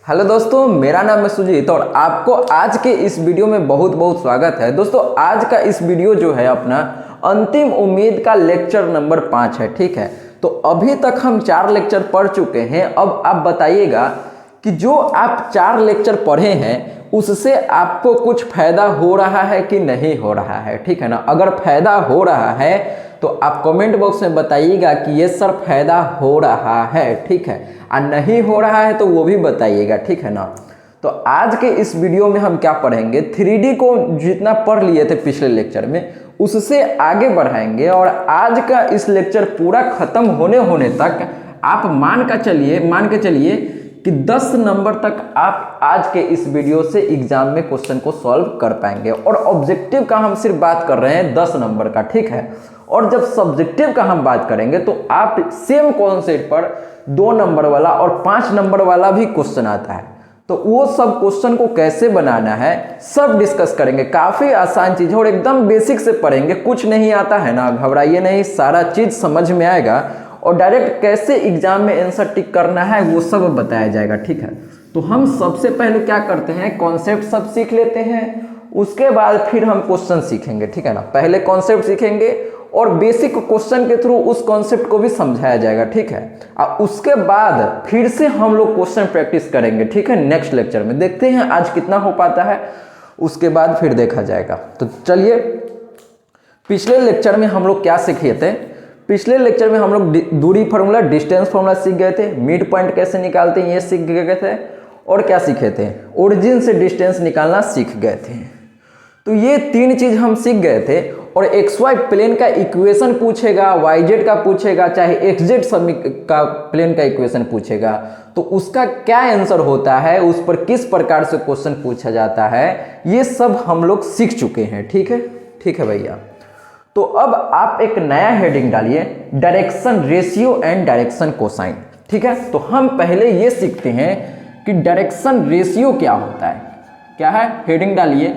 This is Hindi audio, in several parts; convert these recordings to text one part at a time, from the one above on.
हेलो दोस्तों, मेरा नाम है सुजीत और आपको आज के इस वीडियो में बहुत बहुत स्वागत है। दोस्तों आज का इस वीडियो जो है अपना अंतिम उम्मीद का लेक्चर नंबर 5 है। ठीक है, तो अभी तक हम 4 लेक्चर पढ़ चुके हैं। अब आप बताइएगा कि जो आप 4 लेक्चर पढ़े हैं उससे आपको कुछ फायदा हो रहा है कि नहीं हो रहा है। ठीक है ना, अगर फायदा हो रहा है तो आप कमेंट बॉक्स में बताइएगा कि ये सर फायदा हो रहा है। ठीक है, और नहीं हो रहा है तो वो भी बताइएगा। ठीक है ना, तो आज के इस वीडियो में हम क्या पढ़ेंगे, 3D को जितना पढ़ लिए थे पिछले लेक्चर में उससे आगे बढ़ाएंगे। और आज का इस लेक्चर पूरा खत्म होने तक आप मान के चलिए कि 10 नंबर तक आप आज के इस वीडियो से एग्जाम में क्वेश्चन को सॉल्व कर पाएंगे। और ऑब्जेक्टिव का हम सिर्फ बात कर रहे हैं 10 नंबर का। ठीक है, और जब सब्जेक्टिव का हम बात करेंगे तो आप सेम कॉन्सेप्ट पर 2 नंबर वाला और 5 नंबर वाला भी क्वेश्चन आता है, तो वो सब क्वेश्चन को कैसे बनाना है सब डिस्कस करेंगे। काफ़ी आसान चीज़ है और एकदम बेसिक से पढ़ेंगे। कुछ नहीं आता है ना, घबराइए नहीं, सारा चीज़ समझ में आएगा और डायरेक्ट कैसे एग्जाम में आंसर टिक करना है वो सब बताया जाएगा। ठीक है, तो हम सबसे पहले क्या करते हैं, कॉन्सेप्ट सब सीख लेते हैं, उसके बाद फिर हम क्वेश्चन सीखेंगे। ठीक है ना, पहले कॉन्सेप्ट सीखेंगे और बेसिक क्वेश्चन के थ्रू उस कॉन्सेप्ट को भी समझाया जाएगा। ठीक है, और उसके बाद फिर से हम लोग क्वेश्चन प्रैक्टिस करेंगे। ठीक है, नेक्स्ट लेक्चर में देखते हैं आज कितना हो पाता है, उसके बाद फिर देखा जाएगा। तो चलिए, पिछले लेक्चर में हम लोग क्या सीखे थे, पिछले लेक्चर में हम लोग दूरी फार्मूला, डिस्टेंस फार्मूला सीख गए थे, मिड पॉइंट कैसे निकालते हैं ये सीख गए थे, और क्या सीखे थे, ओरिजिन से डिस्टेंस निकालना सीख गए थे। तो ये 3 चीज हम सीख गए थे। और XY प्लेन का इक्वेशन पूछेगा, YZ का पूछेगा, चाहे XZ का प्लेन का इक्वेशन पूछेगा तो उसका क्या आंसर होता है, उस पर किस प्रकार से क्वेश्चन पूछा जाता है, ये सब हम लोग सीख चुके हैं। ठीक है, ठीक है भैया। तो अब आप एक नया हेडिंग डालिए, direction ratio and direction cosine. ठीक है, तो हम पहले ये सीखते हैं कि डायरेक्शन रेशियो क्या होता है। क्या है, हेडिंग डालिए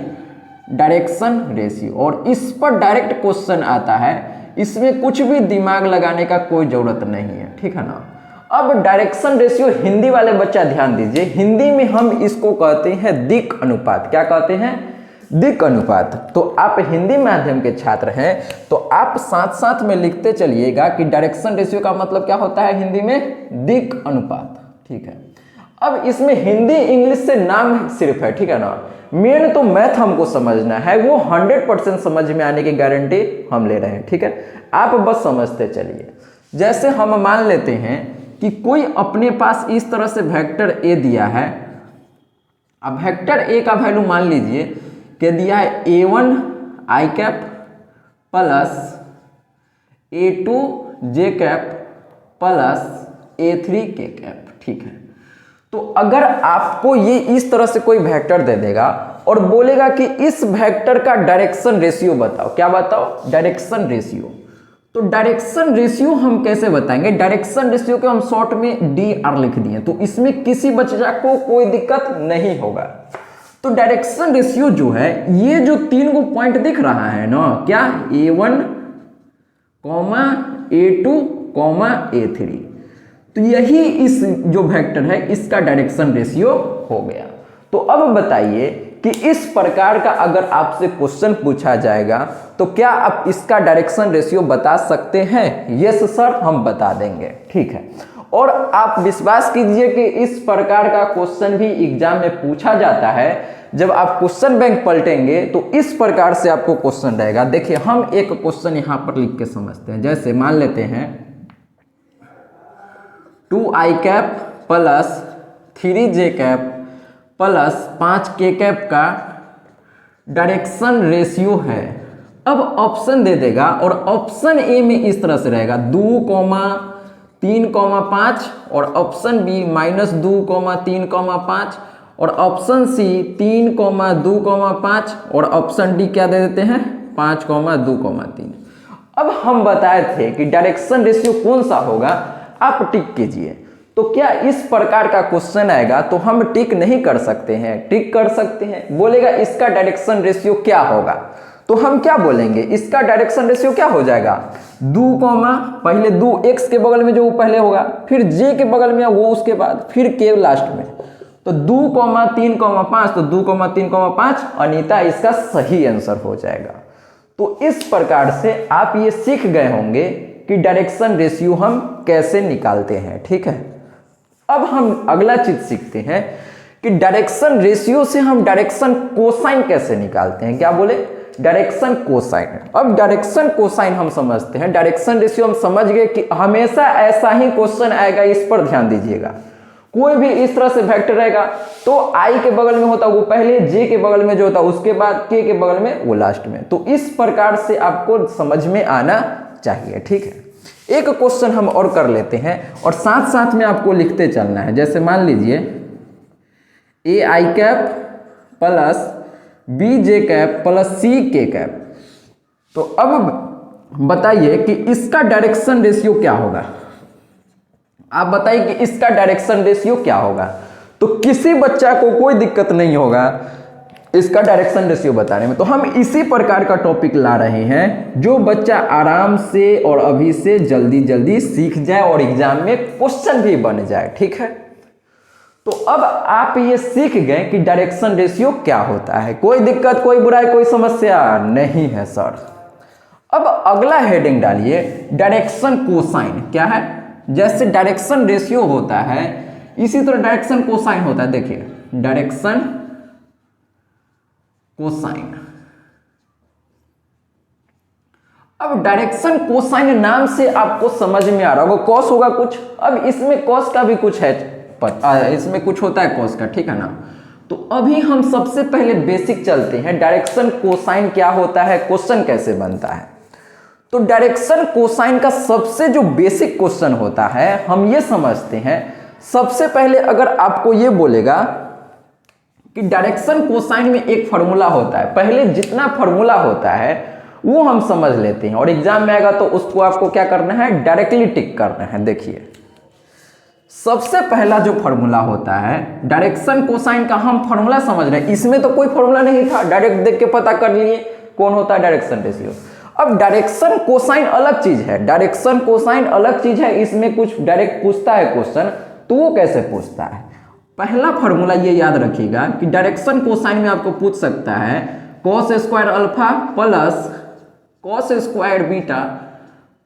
डायरेक्शन रेशियो, और इस पर डायरेक्ट क्वेश्चन आता है, इसमें कुछ भी दिमाग लगाने का कोई जरूरत नहीं है। ठीक है ना, अब डायरेक्शन रेशियो हिंदी वाले बच्चा ध्यान दीजिए, हिंदी में हम इसको कहते हैं दिक् अनुपात। क्या कहते हैं, दिक् अनुपात। तो आप हिंदी माध्यम के छात्र हैं तो आप साथ साथ में लिखते चलिएगा कि डायरेक्शन रेशियो का मतलब क्या होता है हिंदी में, दिक् अनुपात। ठीक है, अब इसमें हिंदी इंग्लिश से नाम सिर्फ है। ठीक है ना, मेन तो मैथ हमको समझना है, वो 100% समझ में आने की गारंटी हम ले रहे हैं। ठीक है, आप बस समझते चलिए। जैसे हम मान लेते हैं कि कोई अपने पास इस तरह से वेक्टर ए दिया है। अब वेक्टर ए का वैल्यू मान लीजिए कि दिया है A1 i cap plus A2 j cap plus A3 k cap. ठीक है, तो अगर आपको ये इस तरह से कोई वेक्टर दे देगा और बोलेगा कि इस वेक्टर का डायरेक्शन रेशियो बताओ, क्या बताओ, डायरेक्शन रेशियो। तो डायरेक्शन रेशियो हम कैसे बताएंगे, डायरेक्शन रेशियो को हम शॉर्ट में DR लिख दिए, तो इसमें किसी बच्चा को कोई दिक्कत नहीं होगा। तो डायरेक्शन रेशियो जो है, ये जो 3 को पॉइंट दिख रहा है ना, क्या, A1, A2, A3, तो यही इस जो वेक्टर है इसका डायरेक्शन रेशियो हो गया। तो अब बताइए कि इस प्रकार का अगर आपसे क्वेश्चन पूछा जाएगा तो क्या आप इसका डायरेक्शन रेशियो बता सकते हैं? यस सर, हम बता देंगे। ठीक है, और आप विश्वास कीजिए कि इस प्रकार का क्वेश्चन भी एग्जाम में पूछा जाता है। जब आप क्वेश्चन बैंक पलटेंगे तो इस प्रकार से आपको क्वेश्चन रहेगा। देखिए, हम एक क्वेश्चन यहां पर लिख के समझते हैं। जैसे मान लेते हैं 2i cap plus 3j cap plus 5k cap का डायरेक्शन रेशियो है। अब ऑप्शन दे देगा और ऑप्शन ए में इस तरह से रहेगा 2,3,5 और ऑप्शन बी -2,3,5 और ऑप्शन सी 3,2,5 और ऑप्शन डी क्या दे देते हैं 5,2,3। अब हम बताए थे कि डायरेक्शन रेशियो कौन सा होगा, आप टिक कीजिए। तो क्या इस प्रकार का क्वेश्चन आएगा तो हम टिक नहीं कर सकते हैं, टिक कर सकते हैं। बोलेगा इसका डायरेक्शन रेशियो क्या होगा, तो हम क्या बोलेंगे, इसका डायरेक्शन रेशियो क्या हो जाएगा, 2, पहले 2 x के बगल में जो वो पहले होगा, फिर j के बगल में वो उसके बाद, फिर k लास्ट में। तो 2,3,5, तो 2,3,5 अनीता इसका सही आंसर हो जाएगा। तो इस प्रकार से आप ये सीख गए होंगे कि डायरेक्शन रेशियो हम कैसे निकालते हैं। ठीक है, अब हम अगला चीज सीखते हैं कि डायरेक्शन रेशियो से हम डायरेक्शन कोसाइन कैसे निकालते हैं। क्या बोले? Direction cosine. अब डायरेक्शन कोसाइन हम समझते हैं। डायरेक्शन रेशियो हम समझ गए कि हमेशा ऐसा ही क्वेश्चन आएगा, इस पर ध्यान दीजिएगा। कोई भी इस तरह से वेक्टर रहेगा तो i के बगल में होता वो पहले, j के बगल में जो होता उसके बाद, k के बगल में वो लास्ट में। तो इस प्रकार से आपको समझ में आना चाहिए। ठीक है, एक क्वेश्चन हम और कर लेते हैं और साथ साथ में आपको लिखते चलना है। जैसे मान लीजिए A i cap plus B j cap plus C k cap. तो अब बताइए कि इसका डायरेक्शन रेशियो क्या होगा। आप बताइए कि इसका डायरेक्शन रेशियो क्या होगा। तो किसी बच्चा को कोई दिक्कत नहीं होगा इसका डायरेक्शन रेशियो बताने में। तो हम इसी प्रकार का टॉपिक ला रहे हैं जो बच्चा आराम से और अभी से जल्दी जल्दी सीख जाए और एग्जाम में क्वेश्चन भी बन जाए। ठीक है, तो अब आप ये सीख गए कि डायरेक्शन रेशियो क्या होता है। कोई दिक्कत, कोई बुराई, कोई समस्या नहीं है सर। अब अगला हेडिंग डालिए डायरेक्शन कोसाइन। क्या है? जैसे डायरेक्शन रेशियो होता है इसी तरह डायरेक्शन कोसाइन होता है। देखिए डायरेक्शन कोसाइन। अब डायरेक्शन कोसाइन नाम से आपको समझ में आ रहा होगा कॉस होगा कुछ। अब इसमें कॉस का भी कुछ है, इसमें कुछ होता है कॉस का। ठीक है ना। तो अभी हम सबसे पहले बेसिक चलते हैं, डायरेक्शन कोसाइन क्या होता है, क्वेश्चन कैसे बनता है। तो डायरेक्शन कोसाइन का सबसे जो बेसिक क्वेश्चन होता है हम ये समझते हैं। सबसे पहले अगर आपको ये बोलेगा कि डायरेक्शन कोसाइन में एक फार्मूला होता है, पहले जितना फार्मूला होता है वो हम समझ लेते हैं और एग्जाम में आएगा तो उसको आपको क्या करना है, डायरेक्टली टिक करना है। देखिए सबसे पहला जो फार्मूला होता है डायरेक्शन कोसाइन का, हम फार्मूला समझ रहे हैं। इसमें तो कोई फार्मूला नहीं था, डायरेक्ट देख के पता कर लिए कौन होता है डायरेक्शन रेशियो। अब डायरेक्शन कोसाइन अलग चीज है, डायरेक्शन कोसाइन अलग चीज है। इसमें कुछ डायरेक्ट पूछता है क्वेश्चन, तो वो कैसे पूछता है। पहला फार्मूला ये याद रखिएगा कि डायरेक्शन कोसाइन में आपको पूछ सकता है cos square alpha plus cos square beta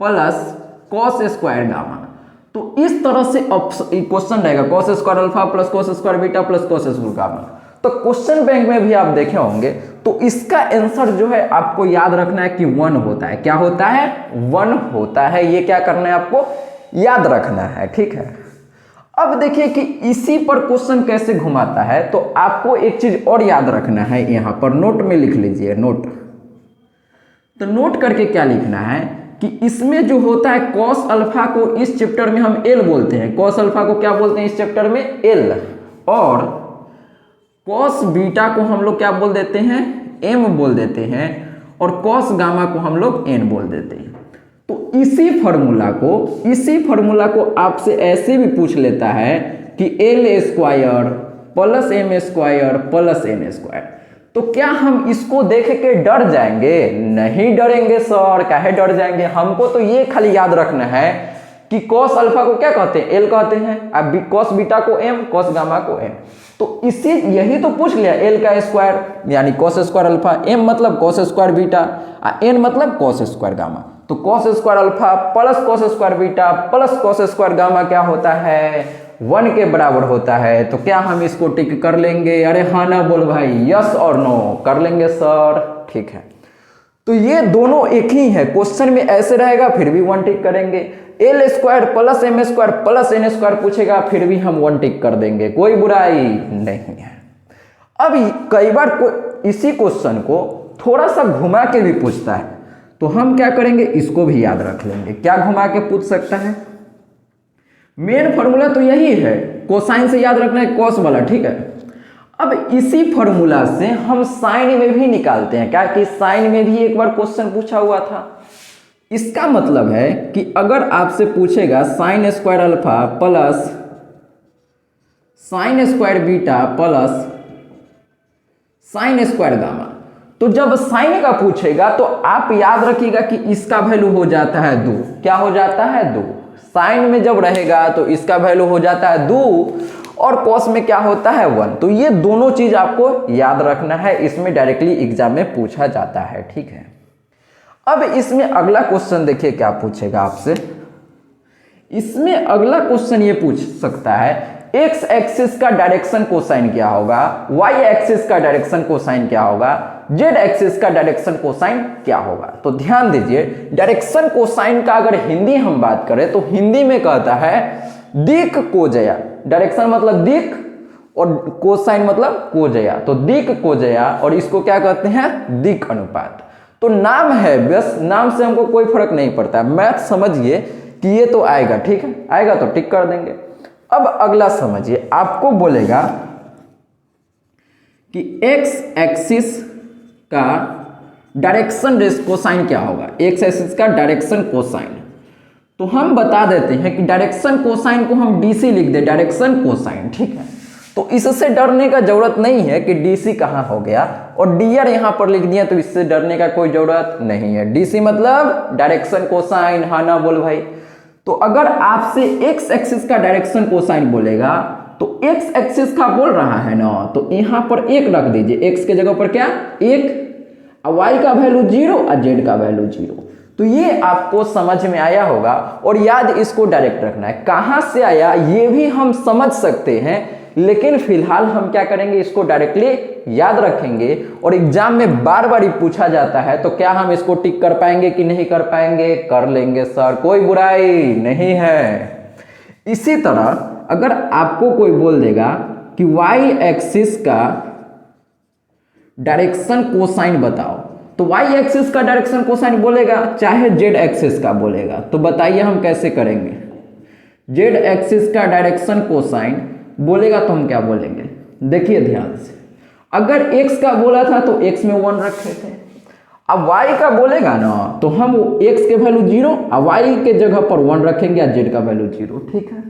plus cos square gamma. तो इस तरह से क्वेश्चन रहेगा, cos square alpha plus cos square beta plus cos square gamma. तो क्वेश्चन बैंक में भी आप देखे होंगे। तो इसका आंसर जो है आपको याद रखना है कि 1 होता है। क्या होता है? 1 होता है। ये क्या करना है आपको याद रखना है। ठीक है, अब देखिए कि इसी पर क्वेश्चन कैसे घुमाता है। तो आपको एक चीज और याद रखना है, यहां पर नोट में लिख लीजिए, नोट। तो नोट करके क्या लिखना है कि इसमें जो होता है कॉस अल्फा को इस चैप्टर में हम एल बोलते हैं, कॉस अल्फा को क्या बोलते हैं इस चैप्टर में, एल। और कॉस बीटा को हम लोग क्या बोल देते हैं, एम बोल देते हैं। और कॉस गामा को हम लोग एन बोल देते हैं। तो इसी फार्मूला को आपसे ऐसे भी पूछ लेता है कि L square plus M square plus N square. तो क्या हम इसको देख के डर जाएंगे? नहीं डरेंगे सर। काहे डर जाएंगे? हमको तो ये खाली याद रखना है कि कॉस अल्फा को क्या कहते हैं, एल कहते हैं। अब कॉस बीटा को एम, कॉस गामा को एन। तो इसी यही तो पूछ लिया, एल का स्क्वायर यानी कॉस स्क्वायर अल्फा, एम मतलब कॉस स्क्वायर बीटा, एन मतलब कॉस स्क्वायर गामा। तो cos square alpha plus cos square beta plus cos square gamma क्या होता है, 1 के बराबर होता है। तो क्या हम इसको टिक कर लेंगे? अरे हाँ ना बोल भाई, यस और नो कर लेंगे सर। ठीक है, तो ये दोनों एक ही है। क्वेश्चन में ऐसे रहेगा फिर भी 1 टिक करेंगे। L square plus M square plus N square पूछेगा फिर भी हम 1 टिक कर देंगे, कोई बुराई नहीं है। अब कई बार इसी क्वेश्चन को थोड़ा सा घुमा के भी पूछता है, तो हम क्या करेंगे, इसको भी याद रख लेंगे। क्या घुमा के पूछ सकता है? मेन फॉर्मूला तो यही है, कोसाइन से याद रखना है कॉस वाला। ठीक है, अब इसी फॉर्मूला से हम साइन में भी निकालते हैं। क्या कि साइन में भी एक बार क्वेश्चन पूछा हुआ था। इसका मतलब है कि अगर आपसे पूछेगा sine square alpha plus sine square beta plus sine square gamma, तो जब साइन का पूछेगा तो आप याद रखिएगा कि इसका वैल्यू हो जाता है 2। क्या हो जाता है? 2। साइन में जब रहेगा तो इसका वैल्यू हो जाता है 2 और कॉस में क्या होता है 1। तो ये दोनों चीज आपको याद रखना है, इसमें डायरेक्टली एग्जाम में पूछा जाता है, ठीक है। अब इसमें अगला क्वेश्चन देखिए क्या पूछेगा आपसे। इसमें अगला क्वेश्चन ये पूछ सकता है एक्स एक्सिस का डायरेक्शन कोसाइन क्या होगा, वाई एक्सिस का डायरेक्शन कोसाइन क्या होगा, जेड एक्सिस का डायरेक्शन कोसाइन क्या होगा। तो ध्यान दीजिए, डायरेक्शन कोसाइन का अगर हिंदी हम बात करें तो हिंदी में कहता है दिक कोजया। डायरेक्शन मतलब दिक और कोसाइन मतलब कोजया, तो दिक कोजया, और इसको क्या कहते हैं दिक अनुपात। तो नाम है, बस नाम से हमको कोई फर्क नहीं पड़ता, मैथ समझिए कि ये तो आएगा, ठीक है, आएगा तो टिक कर देंगे। अब अगला समझिए, आपको बोलेगा कि एक्स एक्सिस का डायरेक्शन कोसाइन क्या होगा, एक्स एक्सिस का डायरेक्शन कोसाइन। तो हम बता देते हैं कि डायरेक्शन कोसाइन को हम डीसी लिख दे, डायरेक्शन कोसाइन, ठीक है। तो इससे डरने का जरूरत नहीं है कि डीसी कहां हो गया और डीआर यहां पर लिख दिया, तो इससे डरने का कोई जरूरत नहीं है। डीसी मतलब डायरेक्शन कोसाइन, हाँ ना बोल भाई। तो अगर आपसे एक्स एक्सिस का डायरेक्शन कोसाइन बोलेगा तो एक्स एक्सिस का बोल रहा है ना, तो यहां पर 1 रख दीजिए, एक्स के जगह पर क्या 1, वाई का वैल्यू 0 और जेड का वैल्यू 0। तो ये आपको समझ में आया होगा और याद इसको डायरेक्ट रखना है। कहां से आया ये भी हम समझ सकते हैं, लेकिन फिलहाल हम क्या करेंगे, इसको डायरेक्टली याद रखेंगे। और एग्जाम में बार बार ही पूछा जाता है, तो क्या हम इसको टिक कर पाएंगे कि नहीं कर पाएंगे, कर लेंगे सर, कोई बुराई नहीं है। इसी तरह अगर आपको कोई बोल देगा कि वाई एक्सिस का डायरेक्शन कोसाइन बताओ, तो वाई एक्सिस का डायरेक्शन कोसाइन बोलेगा चाहे जेड एक्सिस का बोलेगा, तो बताइए हम कैसे करेंगे। जेड एक्सिस का डायरेक्शन कोसाइन बोलेगा तो हम क्या बोलेंगे, देखिए ध्यान से, अगर x का बोला था तो x में 1 रखे थे, अब y का बोलेगा ना तो हम x के वैल्यू 0 और y के जगह पर 1 रखेंगे और z का वैल्यू 0, ठीक है।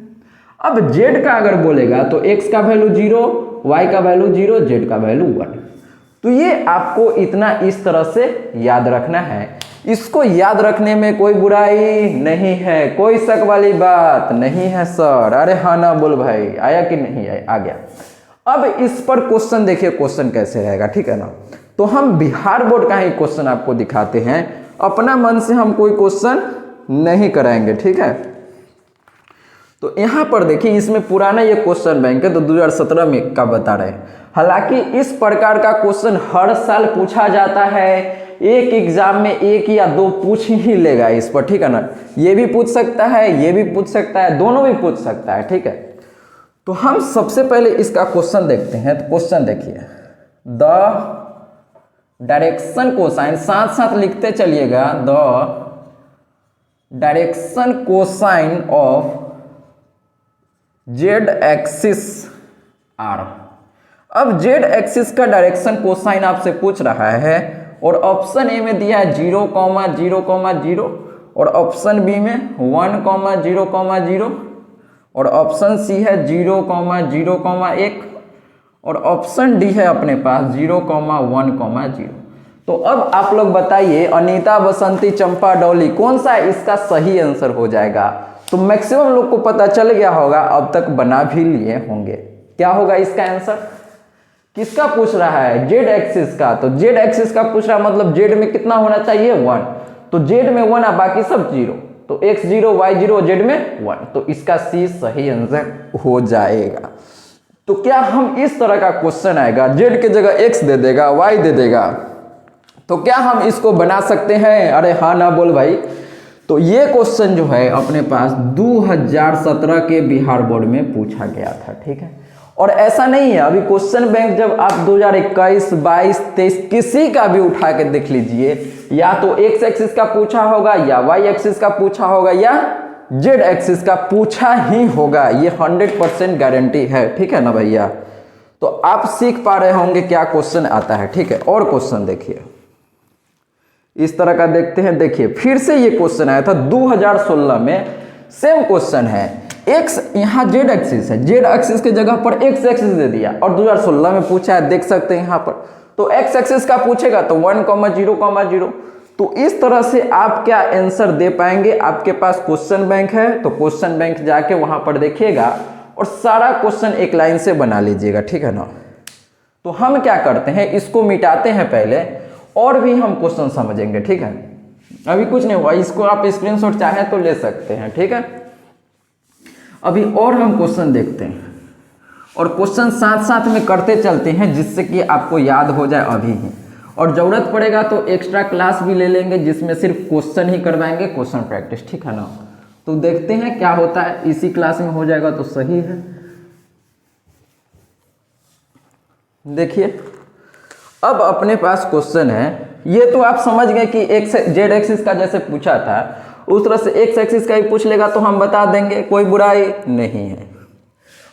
अब z का अगर बोलेगा तो x का वैल्यू 0, y का वैल्यू 0, z का वैल्यू 1। तो ये आपको इतना इस तरह से याद रखना है। इसको याद रखने में कोई बुराई नहीं है, कोई शक वाली बात नहीं है सर, अरे हाँ ना बोल भाई, आया कि नहीं आया, आ गया। अब इस पर क्वेश्चन देखिए, क्वेश्चन कैसे रहेगा, ठीक है ना। तो हम बिहार बोर्ड का ही क्वेश्चन आपको दिखाते हैं, अपना मन से हम कोई क्वेश्चन नहीं कराएंगे, ठीक है। तो यहां पर देखिए, इसमें पुराना ये क्वेश्चन बैंक है, तो 2017 में का बता रहे हैं। हालांकि इस प्रकार का क्वेश्चन हर साल पूछा जाता है, एक एग्जाम में 1 या 2 पूछ ही लेगा इस पर, ठीक है ना। ये भी पूछ सकता है, ये भी पूछ सकता है, दोनों भी पूछ सकता है, ठीक है। तो हम सबसे पहले इसका क्वेश्चन देखते हैं। तो क्वेश्चन देखिए, द डायरेक्शन कोसाइन, साथ साथ लिखते चलिएगा, the direction cosine of Z axis are. अब जेड एक्सिस का डायरेक्शन कोसाइन आपसे पूछ रहा है और ऑप्शन ए में दिया है 0,0,0 और ऑप्शन बी में 1,0,0 और ऑप्शन सी है 0,0,1 और ऑप्शन डी है अपने पास 0,1,0। तो अब आप लोग बताइए, अनीता, बसंती, चंपा, डॉली, कौन सा इसका सही आंसर हो जाएगा। तो मैक्सिमम लोग को पता चल गया होगा, अब तक बना भी लिए होंगे। क्या होगा इसका आंसर, किसका पूछ रहा है, जेड एक्सिस का। तो जेड एक्सिस का पूछ रहा है, मतलब जेड में कितना होना चाहिए 1, तो जेड में 1 है, बाकी सब 0, तो x 0 y 0 जेड में 1, तो इसका सी सही आंसर हो जाएगा। तो क्या हम इस तरह का क्वेश्चन आएगा, जेड के जगह x दे देगा, y दे देगा, तो क्या हम इसको बना सकते हैं, अरे हाँ ना बोल भाई। तो ये क्वेश्चन जो है अपने पास 2017 के बिहार बोर्ड में पूछा गया था, ठीक है। और ऐसा नहीं है, अभी क्वेश्चन बैंक जब आप 2021, 22, 23 किसी का भी उठा के देख लीजिए, या तो एक्स एक्सिस का पूछा होगा या वाई एक्सिस का पूछा होगा या जेड एक्सिस का पूछा ही होगा, ये 100% गारंटी है, ठीक है ना भैया। तो आप सीख पा रहे होंगे क्या क्वेश्चन आता है, ठीक है। और क्वेश्चन देखिए, इस तरह का देखते हैं। देखिए फिर से ये क्वेश्चन आया था 2016 में, सेम क्वेश्चन है, एक्स यहाँ जेड एक्सिस है, जेड एक्सिस के जगह पर एक्स एक्सिस दे दिया और 2016 में पूछा है, देख सकते हैं यहाँ पर। तो एक्स एक्सिस का पूछेगा तो 1,0,0। तो इस तरह से आप क्या आंसर दे पाएंगे, आपके पास क्वेश्चन बैंक है तो क्वेश्चन बैंक जाके वहां पर देखिएगा और सारा क्वेश्चन एक लाइन से बना लीजिएगा, ठीक है ना। तो हम क्या करते हैं, इसको मिटाते हैं पहले और भी हम क्वेश्चन समझेंगे, ठीक है। अभी कुछ नहीं हुआ, इसको आप स्क्रीनशॉट चाहे तो ले सकते हैं, ठीक है। अभी और हम क्वेश्चन देखते हैं और क्वेश्चन साथ साथ में करते चलते हैं जिससे कि आपको याद हो जाए अभी ही, और ज़रूरत पड़ेगा तो एक्स्ट्रा क्लास भी ले लेंगे जिसमें सिर्फ क्वेश्चन ही करवाएंगे, क्वेश्चन प्रैक्टिस, ठीक है ना। तो देखते हैं क्या होता है, इसी क्लास में हो जाएगा तो सही है। देखिए अब अपने पास क्वेश्चन है, ये तो आप समझ गए कि एक्स जेड एक्सिस का जैसे पूछा था उस तरह से एक्स एक्सिस का ही पूछ लेगा तो हम बता देंगे, कोई बुराई नहीं है।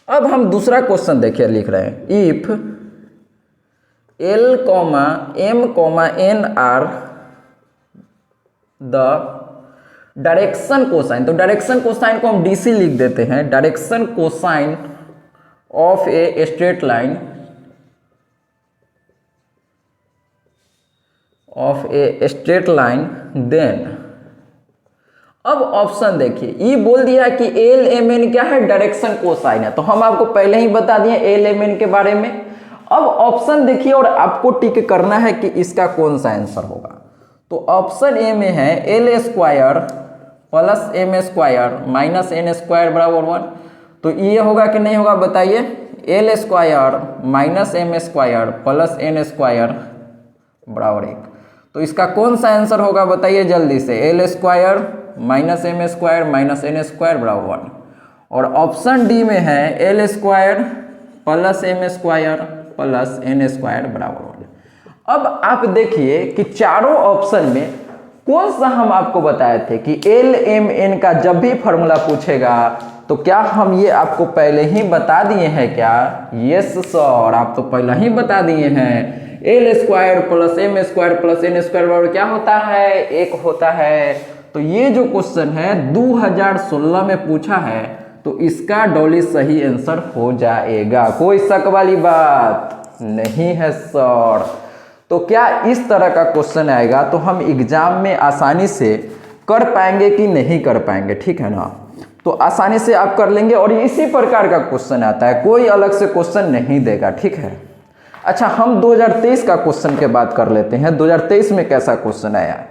अब हम दूसरा क्वेश्चन देखिए, लिख रहे हैं if L, M, N are the direction cosine, तो डायरेक्शन कोसाइन को हम DC लिख देते हैं, direction cosine of a straight line then अब ऑप्शन देखिए, ये बोल दिया कि एल एम एन क्या है, डायरेक्शन कोसाइन है, तो हम आपको पहले ही बता दिए एल एम एन के बारे में। अब ऑप्शन देखिए और आपको टिक करना है कि इसका कौन सा आंसर होगा। तो ऑप्शन ए में है L square plus M square minus N square बराबर 1, तो ये होगा कि नहीं होगा बताइए, L square minus M square plus N square बराबर 1, तो इसका कौन सा आंसर होगा बताइए जल्दी से, L square minus M square minus N square बराबर 1, और ऑप्शन डी में है L square plus M square plus N square बराबर 1। अब आप देखिए कि चारों ऑप्शन में कौन सा हम आपको बताए थे कि एल एम एन का जब भी फॉर्मूला पूछेगा तो क्या हम ये आपको पहले ही बता दिए हैं क्या? यस सर, आप तो पहले ही बता दिए हैं। L square plus M square plus N square बराबर क्या होता है? 1 होता है। तो ये जो क्वेश्चन है 2016 में पूछा है, तो इसका डॉली सही आंसर हो जाएगा, कोई शक वाली बात नहीं है सर। तो क्या इस तरह का क्वेश्चन आएगा तो हम एग्जाम में आसानी से कर पाएंगे कि नहीं कर पाएंगे, ठीक है ना? तो आसानी से आप कर लेंगे और इसी प्रकार का क्वेश्चन आता है, कोई अलग से क्वेश्चन नहीं देगा, ठीक है। अच्छा, हम 2023 का क्वेश्चन के बात कर लेते हैं, 2023 में कैसा क्वेश्चन आया।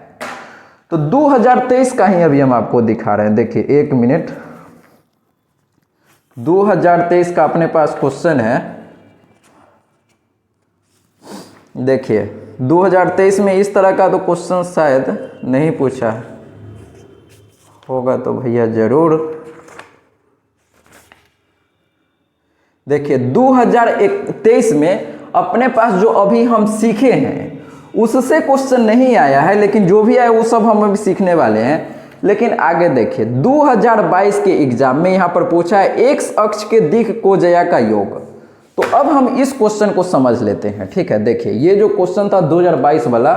तो 2023 का ही अभी हम आपको दिखा रहे हैं, देखिए 1 मिनट। 2023 का अपने पास क्वेश्चन है, देखिए 2023 में इस तरह का तो क्वेश्चन शायद नहीं पूछा होगा, तो भैया जरूर देखिए 2023 में अपने पास जो अभी हम सीखे हैं उससे क्वेश्चन नहीं आया है, लेकिन जो भी आया वो सब हम अभी सीखने वाले हैं। लेकिन आगे देखिए 2022 के एग्जाम में यहाँ पर पूछा है एक्स अक्ष के दिक् कोजया का योग। तो अब हम इस क्वेश्चन को समझ लेते हैं, ठीक है। देखिए ये जो क्वेश्चन था 2022 वाला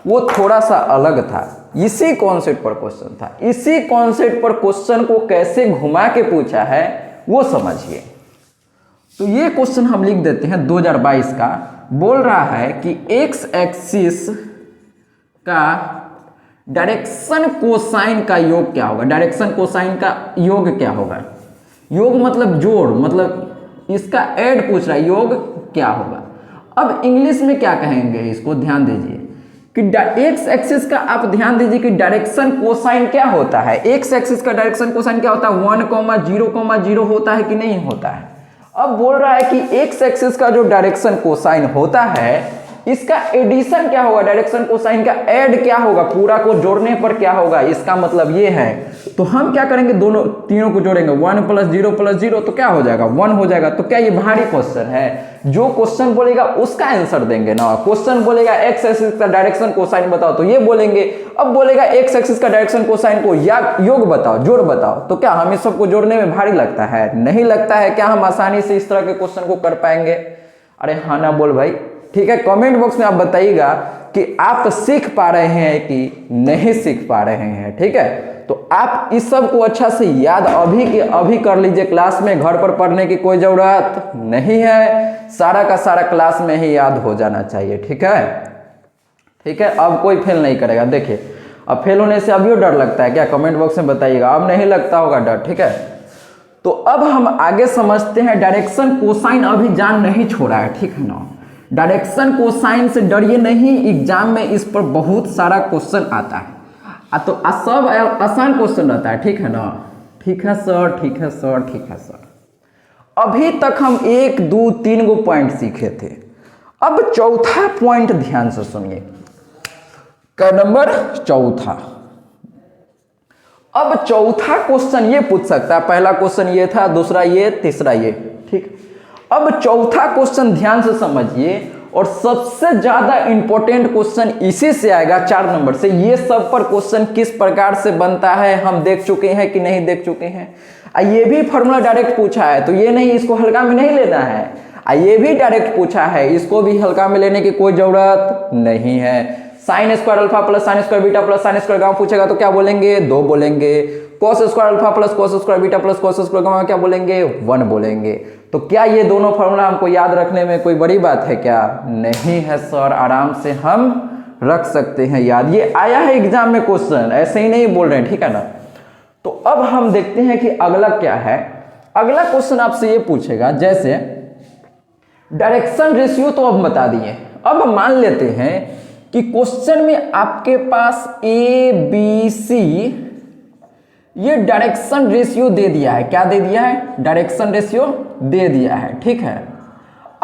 वो थोड़ा सा अलग था, इसी कॉन्सेप्ट पर क्वेश्चन था। इसी कॉन्सेप्ट पर क्वेश्चन को कैसे घुमा के पूछा है वो समझिए। तो ये क्वेश्चन हम लिख देते हैं 2022 का, बोल रहा है कि एक्स एक्सिस का डायरेक्शन कोसाइन का योग क्या होगा। डायरेक्शन कोसाइन का योग क्या होगा? योग मतलब जोड़, मतलब इसका ऐड पूछ रहा है, योग क्या होगा। अब इंग्लिश में क्या कहेंगे इसको, ध्यान दीजिए कि एक्स एक्सिस का आप ध्यान दीजिए कि डायरेक्शन कोसाइन क्या होता है। एक्स एक्सिस का डायरेक्शन कोसाइन क्या होता है? 1,0,0 होता है कि नहीं होता है। अब बोल रहा है कि एक्स एक्सिस का जो डायरेक्शन कोसाइन होता है इसका एडिशन क्या होगा, डायरेक्शन कोसाइन का ऐड क्या होगा, पूरा को जोड़ने पर क्या होगा। इसका मतलब ये है, तो हम क्या करेंगे, दोनों तीनों को जोड़ेंगे, 1 + 0 तो क्या हो जाएगा, 1 हो जाएगा। तो क्या ये भारी क्वेश्चन है? जो क्वेश्चन बोलेगा उसका आंसर देंगे ना। क्वेश्चन बोलेगा एक्स एक्सिस का डायरेक्शन कोसाइन बताओ तो ये बोलेंगे। अब बोलेगा एक्स एक्सिस का डायरेक्शन कोसाइन को या योग बताओ, जोड़ बताओ, तो क्या हम इस सबको जोड़ने में भारी लगता है? नहीं लगता है। क्या हम आसानी से इस तरह के क्वेश्चन को कर पाएंगे? अरे हाँ ना बोल भाई, ठीक है। कमेंट बॉक्स में आप बताइएगा कि आप सीख पा रहे हैं कि नहीं सीख पा रहे हैं, ठीक है। तो आप इस सब को अच्छा से याद अभी के अभी कर लीजिए, क्लास में घर पर पढ़ने की कोई जरूरत नहीं है, सारा का सारा क्लास में ही याद हो जाना चाहिए, ठीक है। ठीक है, अब कोई फेल नहीं करेगा। देखिए अब फेल होने से अभी डर लगता है क्या? कमेंट बॉक्स में बताइएगा। अब नहीं लगता होगा डर, ठीक है। तो अब हम आगे समझते हैं। डायरेक्शन कोसाइन अभी जान नहीं छोड़ा है, ठीक है ना। डायरेक्शन कोसाइन से डरिए नहीं, एग्जाम में इस पर बहुत सारा क्वेश्चन आता है। तो सब आसान क्वेश्चन रहता है, ठीक है ना। ठीक है सर, ठीक है सर, ठीक है सर। अभी तक हम 1 2 3 गो पॉइंट सीखे थे। अब चौथा पॉइंट ध्यान से सुनिए, का नंबर चौथा। अब चौथा क्वेश्चन ये पूछ सकता है, पहला क्वेश्चन ये था, दूसरा ये, तीसरा ये, ठीक। अब चौथा क्वेश्चन ध्यान से समझिए, और सबसे ज्यादा इंपॉर्टेंट क्वेश्चन इसी से आएगा, 4 नंबर से। ये सब पर क्वेश्चन किस प्रकार से बनता है हम देख चुके हैं कि नहीं देख चुके हैं। ये भी फॉर्मूला डायरेक्ट पूछा है, तो ये नहीं, इसको हल्का में नहीं लेना है। ये भी डायरेक्ट पूछा है, इसको भी हल्का में लेने की कोई जरूरत नहीं है। Sine square alpha plus sine square beta plus sine square gamma पूछेगा तो क्या बोलेंगे, 2 बोलेंगे। Cos square alpha plus cos square beta plus cos square gamma क्या बोलेंगे, 1 बोलेंगे। तो क्या ये दोनों फॉर्मूला हमको याद रखने में कोई बड़ी बात है क्या, नहीं है सर, आराम से हम रख सकते हैं याद। ये आया है एग्जाम में क्वेश्चन, ऐसे ही नहीं बोल रहे हैं, ठीक है ना। तो अब हम देखते हैं कि अगला क्या है। अगला क्वेश्चन आपसे ये पूछेगा, जैसे डायरेक्शन रेशियो तो अब बता दिए। अब मान लेते हैं कि क्वेश्चन में आपके पास ABC ये डायरेक्शन रेशियो दे दिया है। क्या दे दिया है, डायरेक्शन रेशियो दे दिया है, ठीक है।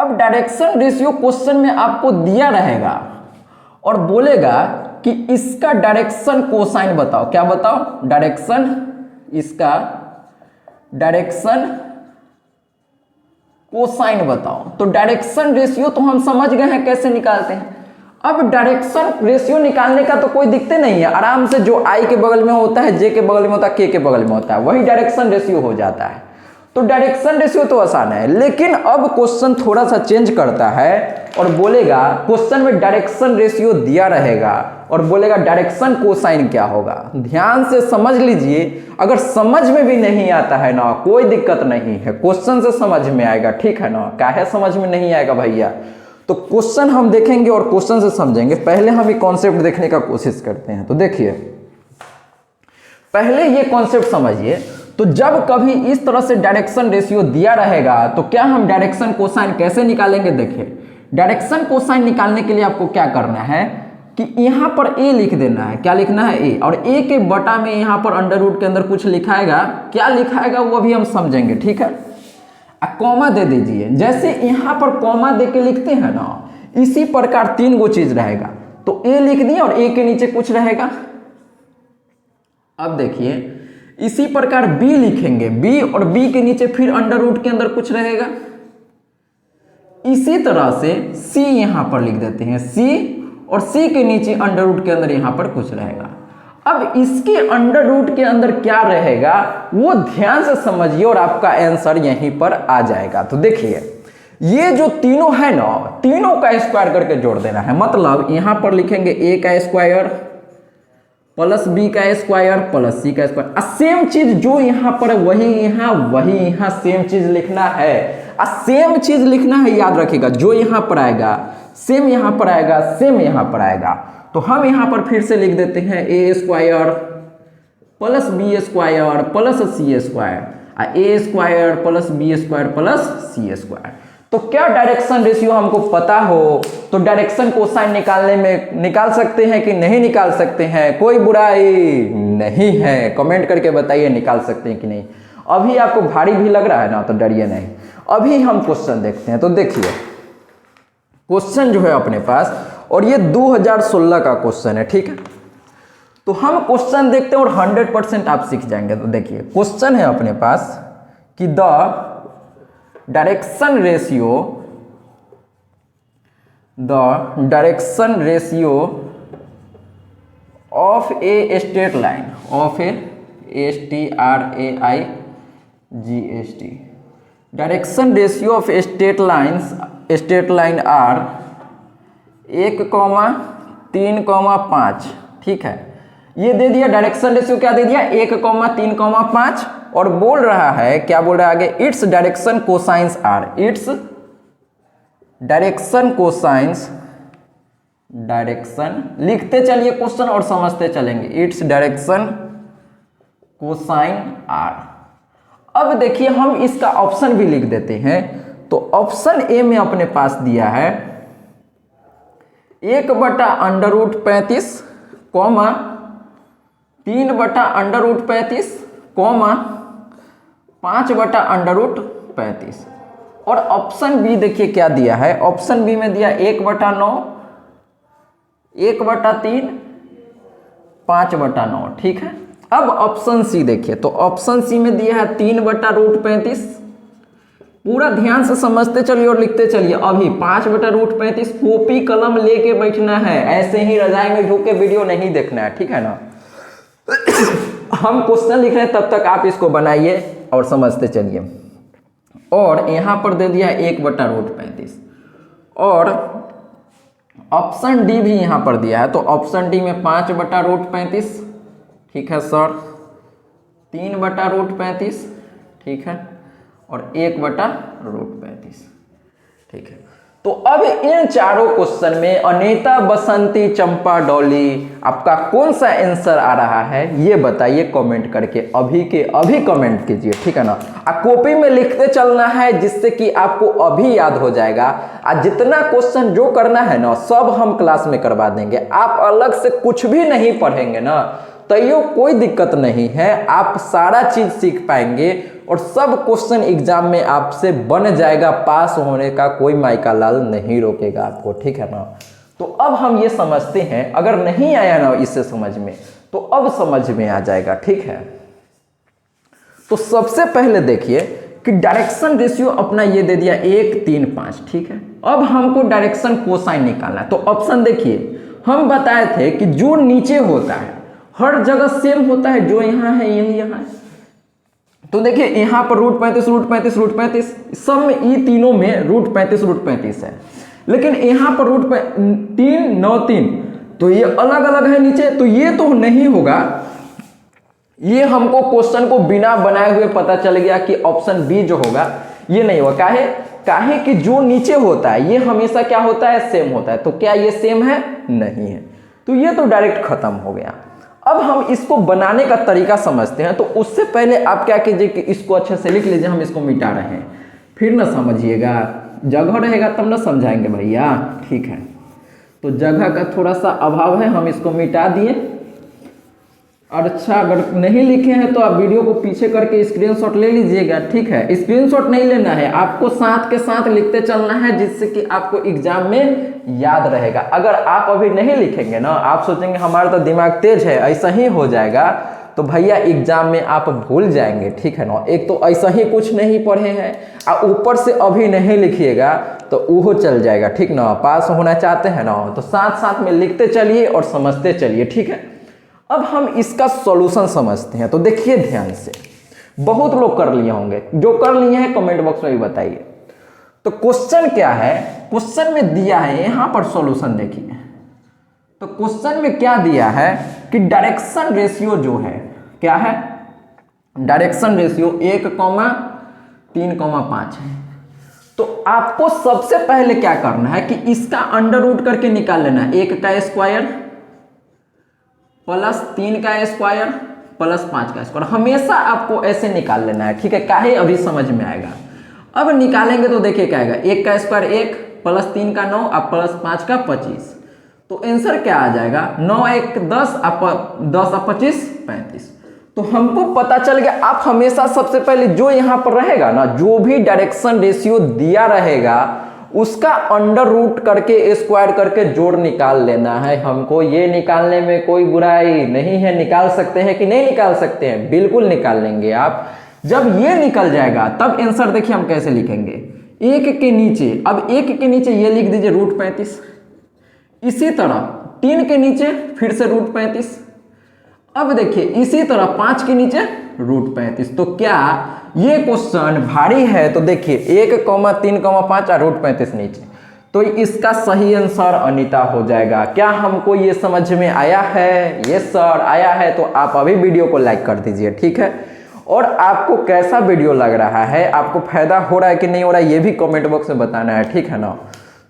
अब डायरेक्शन रेशियो क्वेश्चन में आपको दिया रहेगा और बोलेगा कि इसका डायरेक्शन कोसाइन बताओ। क्या बताओ, डायरेक्शन, इसका डायरेक्शन कोसाइन बताओ। तो डायरेक्शन रेशियो तो हम समझ गए हैं कैसे निकालते हैं। अब डायरेक्शन रेशियो निकालने का तो कोई दिक्कत नहीं है, आराम से जो आई के बगल में होता है, जे के बगल में होता है, के के बगल में होता है, वही डायरेक्शन रेशियो हो जाता है। तो डायरेक्शन रेशियो तो आसान है। लेकिन अब क्वेश्चन थोड़ा सा चेंज करता है और बोलेगा, क्वेश्चन में डायरेक्शन रेशियो दिया रहेगा और बोलेगा डायरेक्शन कोसाइन क्या होगा। ध्यान से समझ लीजिए, अगर समझ में भी नहीं आता है ना, कोई दिक्कत नहीं है, क्वेश्चन से समझ में आएगा, ठीक है ना। काहे समझ में नहीं आएगा भैया, तो क्वेश्चन हम देखेंगे और क्वेश्चन से समझेंगे। पहले हम ये कॉन्सेप्ट देखने का कोशिश करते हैं। तो देखिए, पहले ये कॉन्सेप्ट समझिए। तो जब कभी इस तरह से डायरेक्शन रेशियो दिया रहेगा तो क्या हम डायरेक्शन कोसाइन कैसे निकालेंगे। देखिए, डायरेक्शन कोसाइन निकालने के लिए आपको क्या करना है कि यहां पर a लिख देना है। क्या लिखना है, a, और a के बटा में यहां पर अंडर रूट के अंदर कुछ लिखाएगा। क्या लिखाएगा वो भी हम समझेंगे, ठीक है। कॉमा दे दीजिए, जैसे यहां पर कॉमा दे के लिखते हैं ना, इसी प्रकार 3 गो चीज रहेगा। तो a लिख दिए और a के नीचे कुछ रहेगा। अब देखिए, इसी प्रकार b लिखेंगे, b और b के नीचे फिर अंडर रूट के अंदर कुछ रहेगा। इसी तरह से c यहां पर लिख देते हैं, c, और c के नीचे अंडर रूट के अंदर यहां पर कुछ रहेगा। अब इसके अंडर रूट के अंदर क्या रहेगा वो ध्यान से समझिए और आपका आंसर यहीं पर आ जाएगा। तो देखिए, ये जो तीनों है ना, तीनों का स्क्वायर करके जोड़ देना है। मतलब यहां पर लिखेंगे a का स्क्वायर प्लस b का स्क्वायर प्लस c का स्क्वायर। सेम चीज जो यहां पर वही यहां सेम चीज लिखना है। सेम चीज लिखना है, याद रखिएगा। जो यहां पर आएगा सेम यहां पर आएगा, सेम यहां पर आएगा। तो हम यहां पर फिर से लिख देते हैं a square plus b square plus c square, a square plus b square plus c square. तो क्या डायरेक्शन रेशियो हमको पता हो तो डायरेक्शन कोसाइन निकालने में निकाल सकते हैं कि नहीं निकाल सकते हैं, कोई बुराई नहीं है। कमेंट करके बताइए निकाल सकते हैं कि नहीं। अभी आपको भारी भी लग रहा है ना, तो डरिए नहीं। अभी हम क्वेश्चन देखते हैं। तो देखिए, क्वेश्चन जो है अपने पास, और ये 2016 का क्वेश्चन है, ठीक है। तो हम क्वेश्चन देखते हैं और 100% आप सीख जाएंगे। तो देखिए, क्वेश्चन है अपने पास कि the direction ratio of a straight line, of a STRAIGST, direction ratio of straight line are 1,3,5, ठीक है। ये दे दिया डायरेक्शन रेशियो, क्या दे दिया 1,3,5, और बोल रहा है, क्या बोल रहा है आगे, its direction cosines are, its direction cosines, direction लिखते चलिए क्वेश्चन और समझते चलेंगे। Its direction cosine are. अब देखिए हम इसका ऑप्शन भी लिख देते हैं। तो ऑप्शन ए में अपने पास दिया है 1/√35 कॉमा 3/√35 कॉमा 5/√35। और ऑप्शन बी देखिए क्या दिया है, ऑप्शन बी में दिया 1/9, 1/3, 5/9। ठीक है। अब ऑप्शन सी देखिए, तो ऑप्शन सी में दिया है 3/√35। पूरा ध्यान से समझते चलिए और लिखते चलिए। अभी 5/√35 कॉपी कलम लेके बैठना है, ऐसे ही रजाई में झुक के वीडियो नहीं देखना है, ठीक है ना। हम क्वेश्चन लिख रहे हैं तब तक आप इसको बनाइए और समझते चलिए। और यहां पर दे दिया 1/√35 और ऑप्शन डी भी यहां पर दिया है। तो ऑप्शन डी में 5/√35, ठीक है सर, 3/√35, ठीक है, और 1/√35, ठीक है। तो अब इन चारों क्वेश्चन में अनीता, बसंती, चंपा, डॉली, आपका कौन सा आंसर आ रहा है ये बताइए कमेंट करके, अभी के अभी कमेंट कीजिए, ठीक है ना। कॉपी में लिखते चलना है जिससे कि आपको अभी याद हो जाएगा। आज जितना क्वेश्चन जो करना है ना सब हम क्लास में करवा देंगे। आप अलग से कुछ भी नहीं पढ़ेंगे ना तो ये कोई दिक्कत नहीं है, आप सारा चीज सीख पाएंगे और सब क्वेश्चन एग्जाम में आपसे बन जाएगा। पास होने का कोई माइका लाल नहीं रोकेगा आपको, ठीक है ना। तो अब हम ये समझते हैं, अगर नहीं आया ना इससे समझ में तो अब समझ में आ जाएगा, ठीक है। तो सबसे पहले देखिए कि डायरेक्शन रेशियो अपना ये दे दिया 1, 3, 5, ठीक है। अब हमको डायरेक्शन कोसाइन निकालना है। तो ऑप्शन देखिए, हम बताए थे कि जो नीचे होता है हर जगह सेम होता है, जो यहाँ है यही यहाँ है। तो देखिए यहाँ पर √35, √35, √35, सब में ये तीनों में √35, √35 है। लेकिन यहाँ पर √3, 9, 3, तो ये अलग अलग है नीचे, तो ये तो नहीं होगा। ये हमको क्वेश्चन को बिना बनाए हुए पता चल गया कि ऑप्शन बी जो होगा ये नहीं होगा। काहे कि जो नीचे होता है ये हमेशा क्या होता है, सेम होता है। तो क्या ये सेम है? नहीं है। तो ये तो डायरेक्ट खत्म हो गया। अब हम इसको बनाने का तरीका समझते हैं। तो उससे पहले आप क्या कीजिए कि इसको अच्छे से लिख लीजिए, हम इसको मिटा रहे हैं, फिर ना समझिएगा, जगह रहेगा तब ना समझाएंगे भैया, ठीक है। तो जगह का थोड़ा सा अभाव है, हम इसको मिटा दिए। और अच्छा, अगर नहीं लिखे हैं तो आप वीडियो को पीछे करके स्क्रीनशॉट ले लीजिएगा, ठीक है। स्क्रीनशॉट नहीं लेना है, आपको साथ के साथ लिखते चलना है जिससे कि आपको एग्जाम में याद रहेगा। अगर आप अभी नहीं लिखेंगे ना, आप सोचेंगे हमारा तो दिमाग तेज है ऐसा ही हो जाएगा, तो भैया एग्जाम में आप भूल जाएंगे, ठीक है ना। एक तो ऐसा ही कुछ नहीं पढ़े हैं और ऊपर से अभी नहीं लिखिएगा तो वो चल जाएगा, ठीक ना। पास होना चाहते हैं ना तो साथ साथ में लिखते चलिए और समझते चलिए, ठीक है। अब हम इसका सॉल्यूशन समझते हैं। तो देखिए ध्यान से, बहुत लोग कर लिए होंगे, जो कर लिए हैं कमेंट बॉक्स में भी बताइए। तो क्वेश्चन क्या है, क्वेश्चन में दिया है यहां पर सॉल्यूशन देखिए। तो क्वेश्चन में क्या दिया है कि डायरेक्शन रेशियो जो है क्या है, डायरेक्शन रेशियो 1,3,5 है। तो आपको सबसे पहले क्या करना है कि इसका अंडर रूट करके निकाल लेना है। 1 का स्क्वायर प्लस 3 का स्क्वायर प्लस 5 का स्क्वायर, हमेशा आपको ऐसे निकाल लेना है, ठीक है। काहे अभी समझ में आएगा। अब निकालेंगे तो देखिए क्या आएगा, 1 का स्क्वायर 1 प्लस 3 का 9 और प्लस 5 का 25। तो आंसर क्या आ जाएगा, 9 1 10 10 और 25 35। तो हमको पता चल गया। आप हमेशा सबसे पहले जो यहाँ पर रहेगा ना, जो भी डायरेक्शन रेशियो दिया रहेगा उसका अंडर रूट करके स्क्वायर करके जोड़ निकाल लेना है। हमको ये निकालने में कोई बुराई नहीं है, निकाल सकते हैं कि नहीं निकाल सकते हैं, बिल्कुल निकाल लेंगे आप। जब ये निकल जाएगा तब आंसर देखिए हम कैसे लिखेंगे, 1 के नीचे, अब 1 के नीचे ये लिख दीजिए √35, इसी तरह 3 के नीचे फिर से √35, अब देखिए इसी तरह 5 के नीचे √35। तो क्या ये क्वेश्चन भारी है? तो देखिए 1,3,5 और √35 नीचे, तो इसका सही आंसर अनीता हो जाएगा। क्या हमको ये समझ में आया है? ये सर आया है तो आप अभी वीडियो को लाइक कर दीजिए, ठीक है। और आपको कैसा वीडियो लग रहा है, आपको फायदा हो रहा है कि नहीं हो रहा है, ये भी कमेंट बॉक्स में बताना है, ठीक है ना।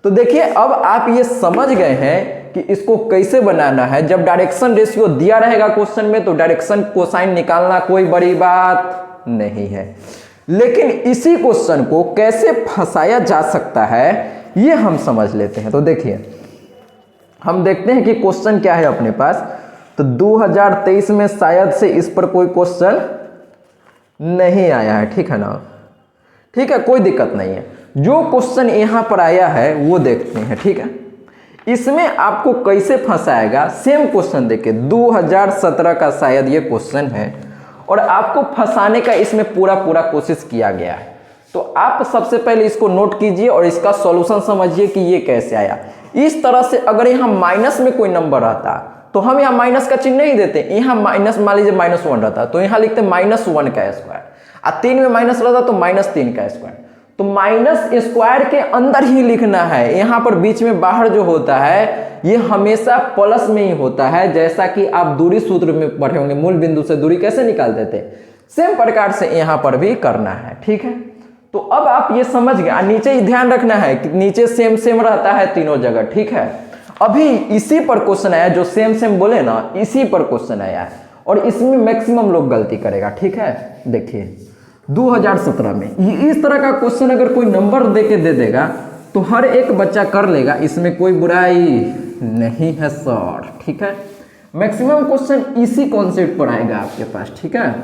तो देखिए अब आप ये समझ गए हैं कि इसको कैसे बनाना है। जब डायरेक्शन रेशियो दिया रहेगा क्वेश्चन में तो डायरेक्शन कोसाइन निकालना कोई बड़ी बात नहीं है। लेकिन इसी क्वेश्चन को कैसे फंसाया जा सकता है ये हम समझ लेते हैं। तो देखिए, हम देखते हैं कि क्वेश्चन क्या है अपने पास। तो 2023 में शायद से इस पर कोई क्वेश्चन नहीं आया है, ठीक है ना। ठीक है, कोई दिक्कत नहीं है। जो क्वेश्चन यहां पर आया है वो देखते हैं, ठीक है। इसमें आपको कैसे फंसाएगा, सेम क्वेश्चन देखिए 2017 का शायद ये क्वेश्चन है और आपको फंसाने का इसमें पूरा कोशिश किया गया है। तो आप सबसे पहले इसको नोट कीजिए और इसका सॉल्यूशन समझिए कि ये कैसे आया। इस तरह से अगर यहाँ माइनस में कोई नंबर रहता तो हम यहाँ माइनस का चिन्ह नहीं देते, यहाँ माइनस मान लीजिए -1 रहता तो यहाँ लिखते -1 का स्क्वायर, और 3 में माइनस रहता तो -3 का स्क्वायर। तो माइनस स्क्वायर के अंदर ही लिखना है, यहाँ पर बीच में बाहर जो होता है ये हमेशा प्लस में ही होता है। जैसा कि आप दूरी सूत्र में पढ़े होंगे, मूल बिंदु से दूरी कैसे निकालते थे, सेम प्रकार से यहाँ पर भी करना है, ठीक है। तो अब आप ये समझ गए। नीचे ही ध्यान रखना है कि नीचे सेम रहता है तीनों जगह, ठीक है। अभी इसी पर क्वेश्चन आया, जो सेम बोले ना, इसी पर क्वेश्चन आया है और इसमें मैक्सिमम लोग गलती करेगा, ठीक है। देखिए 2017 में इस तरह का क्वेश्चन अगर कोई नंबर देके दे देगा तो हर एक बच्चा कर लेगा, इसमें कोई बुराई नहीं है सर, ठीक है। मैक्सिमम क्वेश्चन इसी कॉन्सेप्ट पर आएगा आपके पास, ठीक है।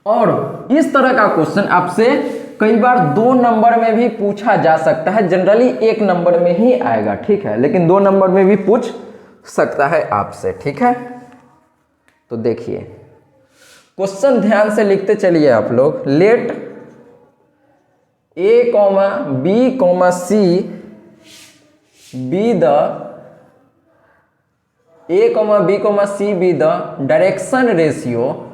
और इस तरह का क्वेश्चन आपसे कई बार 2 नंबर में भी पूछा जा सकता है। जनरली 1 नंबर में ही आएगा, ठीक है, लेकिन 2 नंबर में भी पूछ सकता है आपसे, ठीक है। तो देखिए क्वेश्चन ध्यान से लिखते चलिए आप लोग। Let A, B, C be the A, B, C be the direction ratio,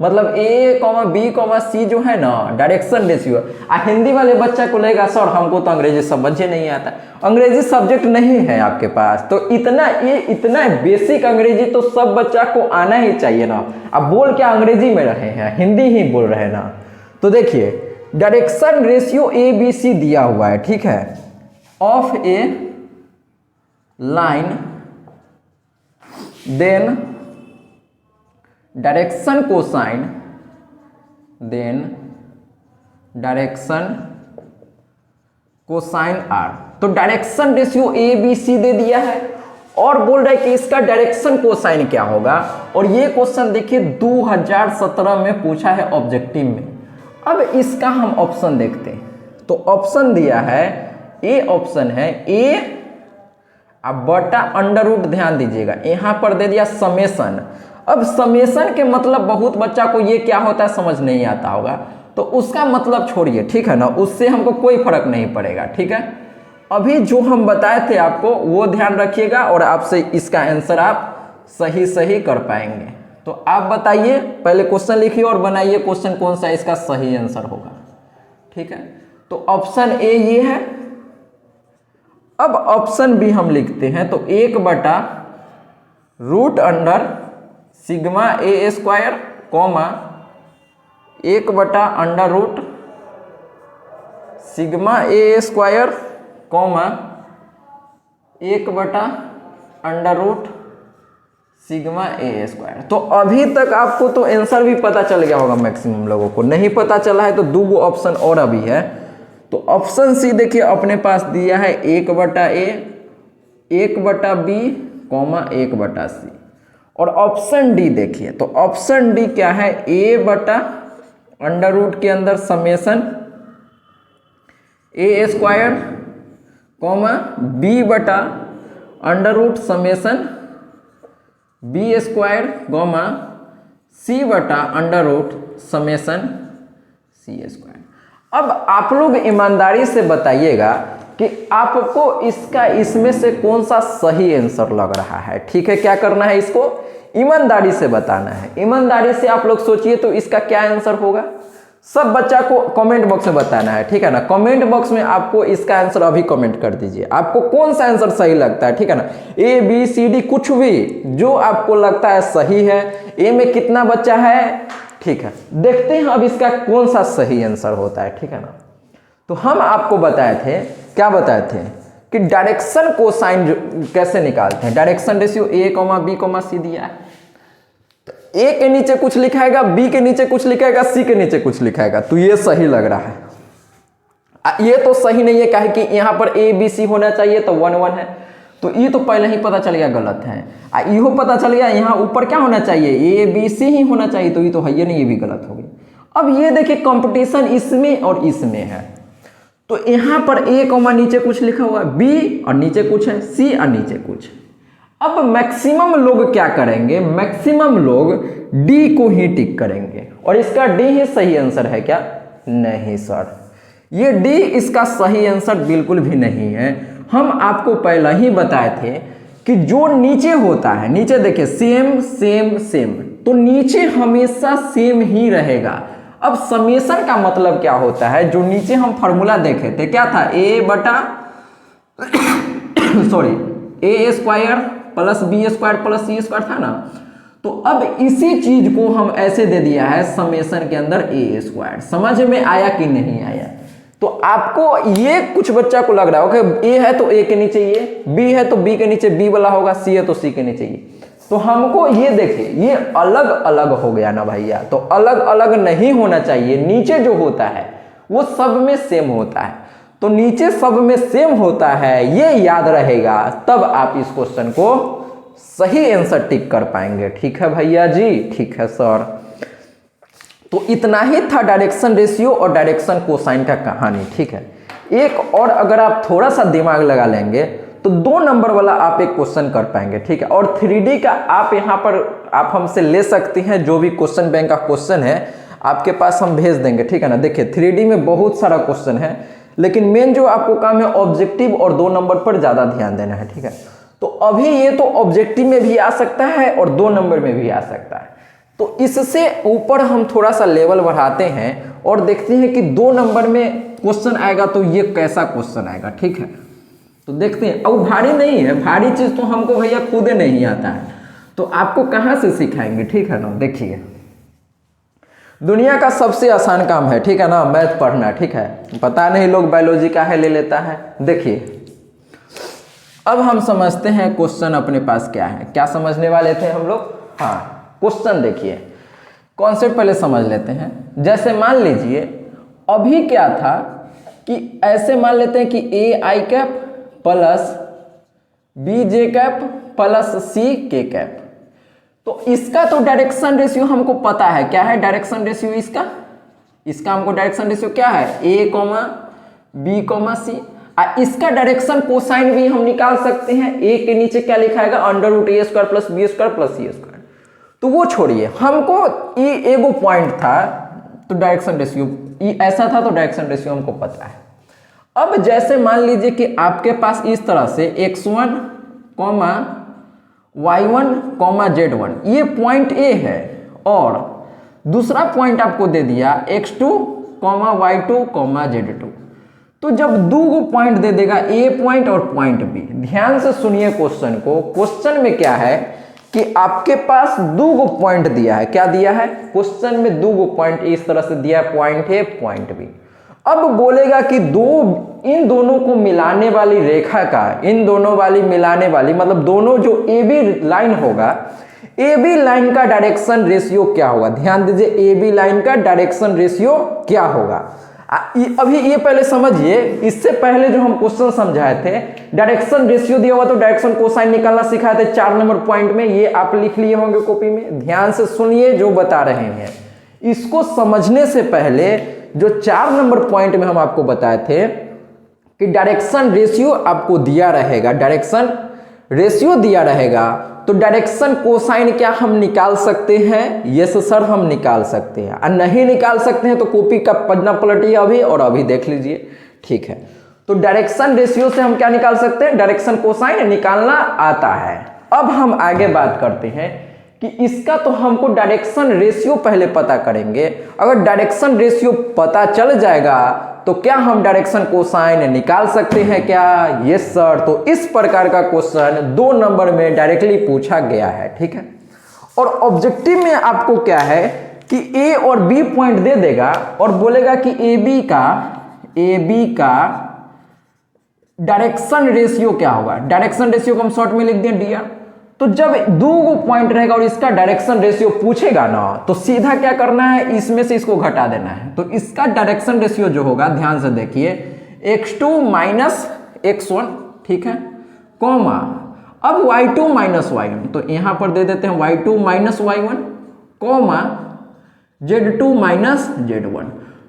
मतलब A, B, C जो है ना डायरेक्शन रेशियो। हिंदी वाले बच्चा को लगेगा सर हमको तो अंग्रेजी समझे नहीं आता, अंग्रेजी सब्जेक्ट नहीं है आपके पास, तो इतना बेसिक अंग्रेजी तो सब बच्चा को आना ही चाहिए ना। अब बोल क्या अंग्रेजी में रहे हैं, हिंदी ही बोल रहे हैं ना। तो देखिए डायरेक्शन रेशियो ABC दिया हुआ है, ठीक है, of a line, then direction cosine, then direction cosine R। तो डायरेक्शन रेशियो ABC दे दिया है और बोल रहा है कि इसका डायरेक्शन कोसाइन क्या होगा। और ये क्वेश्चन देखिए 2017 में पूछा है ऑब्जेक्टिव में। अब इसका हम ऑप्शन देखते हैं। तो ऑप्शन दिया है, ए ऑप्शन है A अब बटा अंडर रूट, ध्यान दीजिएगा यहां पर दे दिया समेशन। अब समेशन के मतलब बहुत बच्चा को ये क्या होता है समझ नहीं आता होगा, तो उसका मतलब छोड़िए, ठीक है ना, उससे हमको कोई फर्क नहीं पड़ेगा, ठीक है। अभी जो हम बताए थे आपको वो ध्यान रखिएगा और आपसे इसका आंसर आप सही कर पाएंगे। तो आप बताइए, पहले क्वेश्चन लिखिए और बनाइए क्वेश्चन कौन सा इसका सही आंसर होगा, ठीक है। तो ऑप्शन ए ये है। अब ऑप्शन बी हम लिखते हैं, तो 1/रूट under sigma A square, comma 1/√, sigma A square, comma 1/√, sigma A square. तो अभी तक आपको तो आंसर भी पता चल गया होगा, मैक्सिमम लोगों को नहीं पता चला है तो 2 ऑप्शन और अभी है। तो ऑप्शन सी देखिए अपने पास दिया है 1/A, 1/B, 1/C। और ऑप्शन डी देखिए, तो ऑप्शन डी क्या है, A/√, के अंदर summation A square, B/√, summation B square, C/√, summation C square. अब आप लोग ईमानदारी से बताइएगा कि आपको इसका इसमें से कौन सा सही आंसर लग रहा है, ठीक है। क्या करना है, इसको ईमानदारी से बताना है। ईमानदारी से आप लोग सोचिए तो इसका क्या आंसर होगा, सब बच्चा को कमेंट बॉक्स में बताना है, ठीक है ना। कमेंट बॉक्स में आपको इसका आंसर अभी कमेंट कर दीजिए, आपको कौन सा आंसर सही लगता है, ठीक है ना। A, B, C, D कुछ भी जो आपको लगता है सही है। A में कितना बच्चा है, ठीक है, देखते हैं अब इसका कौन सा सही आंसर होता है, ठीक है ना। तो हम आपको बताए थे, क्या बताए थे कि डायरेक्शन कोसाइन कैसे निकालते हैं। Direction ratio A, B, C दिया है। तो ए के नीचे कुछ लिखाएगा, बी के नीचे कुछ लिखाएगा, सी के नीचे कुछ लिखाएगा, तो ये सही लग रहा है। ये तो सही नहीं है, काहे कि यहाँ पर ए बी सी होना चाहिए तो 1 1 है, तो ये तो पहले ही पता चल गया गलत है। इहो पता चल गया यहाँ ऊपर क्या होना चाहिए, ए बी सी ही होना चाहिए, तो ये तो है ही नहीं, ये भी गलत हो गया। अब ये देखिए कंपटीशन इसमें और इसमें है, तो यहाँ पर ए कॉमा नीचे कुछ लिखा हुआ है, बी और नीचे कुछ है, सी और नीचे कुछ। अब मैक्सिमम लोग क्या करेंगे, मैक्सिमम लोग डी को ही टिक करेंगे, और इसका डी ही सही आंसर है क्या? नहीं सर, ये डी इसका सही आंसर बिल्कुल भी नहीं है। हम आपको पहले ही बताए थे कि जो नीचे होता है, नीचे देखिए सेम सेम सेम, तो नीचे हमेशा सेम ही रहेगा। अब समेशन का मतलब क्या होता है, जो नीचे हम फॉर्मूला देखे थे क्या था, ए बटा sorry A square plus B square plus C square था ना, तो अब इसी चीज को हम ऐसे दे दिया है समेशन के अंदर ए स्क्वायर। समझ में आया कि नहीं आया? तो आपको ये कुछ बच्चा को लग रहा है कि ए है तो ए के नीचे ये, बी है तो बी के नीचे बी वाला होगा, सी है तो सी के नीचे ये, तो हमको ये देखिए ये अलग अलग हो गया ना भैया, तो अलग अलग नहीं होना चाहिए। नीचे जो होता है वो सब में सेम होता है, तो नीचे सब में सेम होता है, ये याद रहेगा, तब आप इस क्वेश्चन को सही आंसर टिक कर पाएंगे। ठीक है भैया जी, ठीक है सर। तो इतना ही था डायरेक्शन रेशियो और डायरेक्शन कोसाइन का कहानी। ठीक है, एक और अगर आप थोड़ा सा दिमाग लगा लेंगे तो 2 नंबर वाला आप एक क्वेश्चन कर पाएंगे। ठीक है, और 3D का आप यहाँ पर आप हमसे ले सकते हैं, जो भी क्वेश्चन बैंक का क्वेश्चन है आपके पास हम भेज देंगे। ठीक है ना, देखिए 3D में बहुत सारा क्वेश्चन है, लेकिन मेन जो आपको काम है ऑब्जेक्टिव और 2 नंबर पर ज़्यादा ध्यान देना है। ठीक है, तो अभी ये तो ऑब्जेक्टिव में भी आ सकता है और 2 नंबर में भी आ सकता है, तो इससे ऊपर हम थोड़ा सा लेवल बढ़ाते हैं और देखते हैं कि 2 नंबर में क्वेश्चन आएगा तो ये कैसा क्वेश्चन आएगा। ठीक है, तो देखते हैं। अब भारी नहीं है, भारी चीज तो हमको भैया खुद नहीं आता है, तो आपको कहाँ से सिखाएंगे। ठीक है ना, देखिए दुनिया का सबसे आसान काम है, ठीक है ना, मैथ पढ़ना। ठीक है, पता नहीं लोग बायोलॉजी का है ले लेता है। देखिए अब हम समझते हैं क्वेश्चन अपने पास क्या है, क्या समझने वाले थे हम लोग। हाँ, क्वेश्चन देखिए, कॉन्सेप्ट पहले समझ लेते हैं। जैसे मान लीजिए अभी क्या था कि ऐसे मान लेते हैं कि A i cap plus B j cap plus C k cap, तो इसका तो डायरेक्शन रेशियो हमको पता है क्या है, डायरेक्शन रेशियो इसका हमको डायरेक्शन रेशियो क्या है, ए कॉमा बी कॉमा सी। इसका डायरेक्शन कोसाइन भी हम निकाल सकते हैं, ए के नीचे क्या लिखाएगा, under root A square plus B square plus C square. तो वो छोड़िए, हमको ये एगो पॉइंट था तो डायरेक्शन रेशियो ऐसा था, तो डायरेक्शन रेशियो हमको पता है। अब जैसे मान लीजिए कि आपके पास इस तरह से x1, y1, z1 ये पॉइंट ए है, और दूसरा पॉइंट आपको दे दिया x2, y2, z2। तो जब 2 पॉइंट दे देगा, ए पॉइंट और पॉइंट बी, ध्यान से सुनिए क्वेश्चन को। क्वेश्चन में क्या है कि आपके पास 2 पॉइंट दिया है, क्या दिया है, क्वेश्चन में 2 पॉइंट इस तरह से दिया है, पॉइंट ए पॉइंट बी। अब बोलेगा कि इन दोनों को मिलाने वाली रेखा का, इन दोनों वाली मिलाने वाली मतलब दोनों जो ए बी लाइन होगा, ए बी लाइन का डायरेक्शन रेशियो क्या होगा। ध्यान दीजिए, ए बी लाइन का डायरेक्शन रेशियो क्या होगा। अभी ये पहले समझिए, इससे पहले जो हम क्वेश्चन समझाए थे, डायरेक्शन रेशियो दिया हुआ तो डायरेक्शन कोसाइन निकालना सिखाए थे 4 नंबर पॉइंट में, ये आप लिख लिए होंगे कॉपी में। ध्यान से सुनिए जो बता रहे हैं, इसको समझने से पहले जो 4 नंबर पॉइंट में हम आपको बताए थे कि डायरेक्शन रेशियो आपको दिया रहेगा, डायरेक्शन रेशियो दिया रहेगा, तो डायरेक्शन कोसाइन क्या हम निकाल सकते हैं। यस सर, हम निकाल सकते हैं। और नहीं निकाल सकते हैं तो कॉपी का पन्ना पलटिए अभी और अभी देख लीजिए। ठीक है, तो डायरेक्शन रेशियो से हम क्या निकाल सकते हैं, डायरेक्शन कोसाइन निकालना आता है। अब हम आगे बात करते हैं कि इसका तो हमको डायरेक्शन रेशियो पहले पता करेंगे। अगर डायरेक्शन रेशियो पता चल जाएगा तो क्या हम डायरेक्शन कोसाइन निकाल सकते हैं क्या। यस सर, तो इस प्रकार का क्वेश्चन 2 नंबर में डायरेक्टली पूछा गया है। ठीक है, और ऑब्जेक्टिव में आपको क्या है कि ए और बी पॉइंट दे देगा और बोलेगा कि ए बी का डायरेक्शन रेशियो क्या होगा। डायरेक्शन रेशियो को हम शॉर्ट में लिख दें डी आर। तो जब दो गो पॉइंट रहेगा और इसका डायरेक्शन रेशियो पूछेगा ना, तो सीधा क्या करना है, इसमें से इसको घटा देना है। तो इसका डायरेक्शन रेशियो जो होगा, ध्यान से देखिए, x2 माइनस x1, ठीक है, कॉमा अब y2 माइनस y1, तो यहां पर दे देते हैं y2 minus y1, comma z2 minus z1।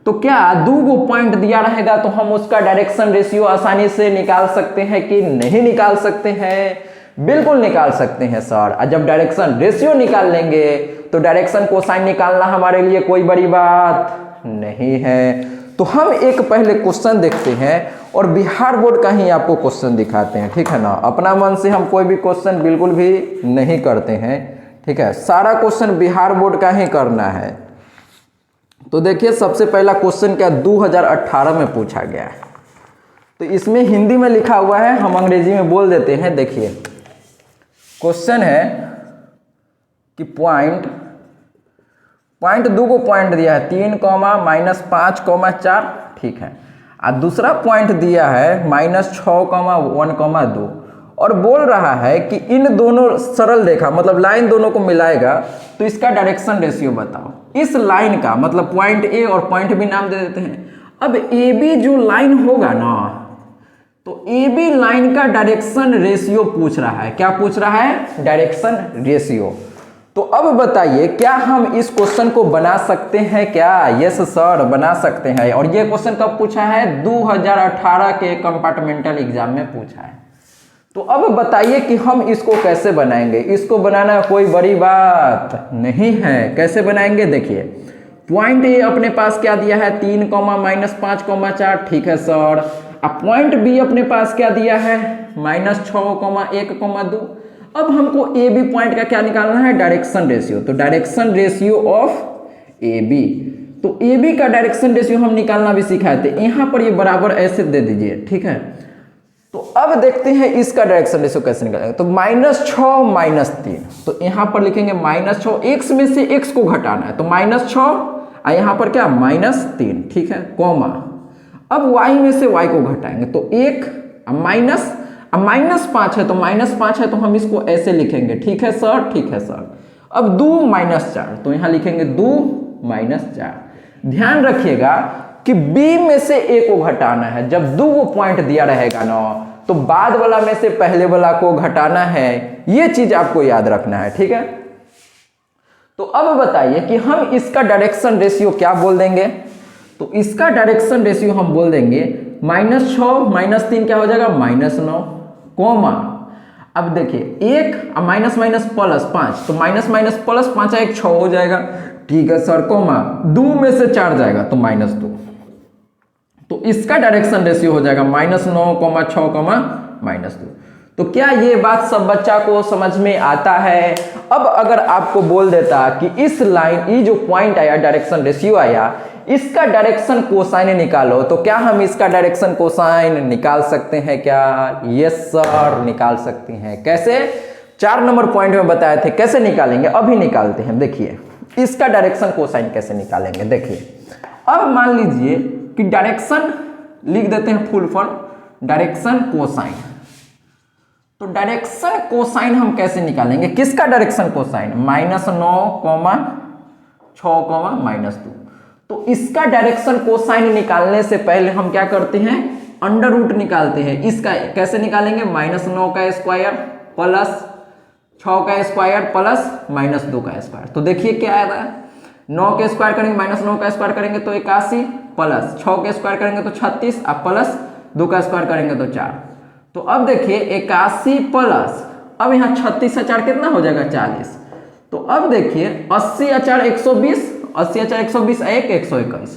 तो क्या दो गो पॉइंट दिया रहेगा तो हम उसका डायरेक्शन रेशियो आसानी से निकाल सकते हैं कि नहीं निकाल सकते हैं? बिल्कुल निकाल सकते हैं सर। और जब डायरेक्शन रेशियो निकाल लेंगे तो डायरेक्शन कोसाइन निकालना हमारे लिए कोई बड़ी बात नहीं है। तो हम एक पहले क्वेश्चन देखते हैं और बिहार बोर्ड का ही आपको क्वेश्चन दिखाते हैं, ठीक है ना। अपना मन से हम कोई भी क्वेश्चन बिल्कुल भी नहीं करते हैं, ठीक है, सारा क्वेश्चन बिहार बोर्ड का ही करना है। तो देखिए सबसे पहला क्वेश्चन क्या 2018 में पूछा गया है। तो इसमें हिंदी में लिखा हुआ है, हम अंग्रेजी में बोल देते हैं। देखिए क्वेश्चन है कि पॉइंट दो को पॉइंट दिया है 3 कॉमा माइनस 5 कॉमा 4, ठीक है, और दूसरा पॉइंट दिया है माइनस 6 कॉमा 1 कॉमा 2, और बोल रहा है कि इन दोनों सरल रेखा मतलब लाइन दोनों को मिलाएगा तो इसका डायरेक्शन रेशियो बताओ। इस लाइन का मतलब पॉइंट ए और पॉइंट बी नाम दे देते हैं। अब ए बी जो लाइन होगा ना, तो ए बी लाइन का डायरेक्शन रेशियो पूछ रहा है। क्या पूछ रहा है? Direction ratio. तो अब बताइए क्या हम इस क्वेश्चन को बना सकते हैं क्या? यस सर, बना सकते हैं। और ये क्वेश्चन कब पूछा है? 2018 के कंपार्टमेंटल एग्जाम में पूछा है। तो अब बताइए कि हम इसको कैसे बनाएंगे। इसको बनाना कोई बड़ी बात नहीं है। कैसे बनाएंगे? देखिए पॉइंट ए अपने पास क्या दिया है 3 कॉमा माइनस 5 कॉमा 4, ठीक है सर। अब पॉइंट बी अपने पास क्या दिया है माइनस 6 कॉमा 1 कॉमा 2। अब हमको ए बी पॉइंट का क्या निकालना है? Direction ratio. तो direction ratio of A B, तो ए बी का डायरेक्शन रेशियो हम निकालना भी सिखाए थे। यहां पर ये बराबर ऐसे दे दीजिए, ठीक है। तो अब देखते हैं इसका डायरेक्शन रेशियो कैसे निकालेंगे। तो माइनस 6 माइनस 3, तो यहां पर लिखेंगे माइनस 6, एक्स में से एक्स को घटाना है, तो माइनस 6 और यहां पर क्या माइनस 3, ठीक है, कॉमा अब y में से y को घटाएंगे, तो 1 माइनस माइनस 5 है, तो माइनस 5 है तो हम इसको ऐसे लिखेंगे, ठीक है सर, ठीक है सर। अब 2 माइनस 4, तो यहां लिखेंगे 2 माइनस 4। ध्यान रखिएगा कि b में से a को घटाना है। जब दो वो पॉइंट दिया रहेगा ना, तो बाद वाला में से पहले वाला को घटाना है। ये चीज आपको याद रखना है, ठीक है। तो अब बताइए कि हम इसका डायरेक्शन रेशियो क्या बोल देंगे। तो इसका डायरेक्शन रेशियो हम बोल देंगे माइनस 6 माइनस 3 क्या हो जाएगा माइनस 9, कॉमा अब देखिए 1 माइनस माइनस प्लस 5, तो माइनस माइनस प्लस 5 1 6 हो जाएगा, ठीक है सर, कॉमा 2 में से 4 जाएगा तो माइनस 2। तो इसका डायरेक्शन रेशियो हो जाएगा माइनस 9 कॉमा 6 कॉमा माइनस 2। तो क्या ये बात सब बच्चा को समझ में आता है? अब अगर आपको बोल देता कि इस लाइन ये जो पॉइंट आया डायरेक्शन रेशियो आया, इसका डायरेक्शन कोसाइन निकालो, तो क्या हम इसका डायरेक्शन कोसाइन निकाल सकते हैं क्या? यस सर, निकाल सकते हैं। कैसे? 4 नंबर पॉइंट में बताए थे कैसे निकालेंगे, अभी निकालते हैं। देखिए इसका डायरेक्शन कोसाइन कैसे निकालेंगे। देखिए अब मान लीजिए कि डायरेक्शन लिख देते हैं फुल फॉर्म, डायरेक्शन कोसाइन। तो डायरेक्शन कोसाइन हम कैसे निकालेंगे? किसका direction cosine? Minus 9 comma 6 comma minus 2। तो इसका डायरेक्शन कोसाइन निकालने से पहले हम क्या करते हैं? अंडर रूट निकालते हैं। इसका कैसे निकालेंगे? माइनस 9 का स्क्वायर प्लस 6 का स्क्वायर प्लस माइनस 2 का स्क्वायर। तो देखिए क्या आ रहा है, 9 के स्क्वायर करेंगे माइनस 9 का स्क्वायर करेंगे तो 81 प्लस 6 के स्क्वायर करेंगे तो 36 और प्लस 2 का स्क्वायर करेंगे तो 4। तो अब देखिए 81 प्लस अब यहाँ 36 से 4 कितना हो जाएगा 40। तो अब देखिए 80 और 4 120, 80 और 4 120 1 121।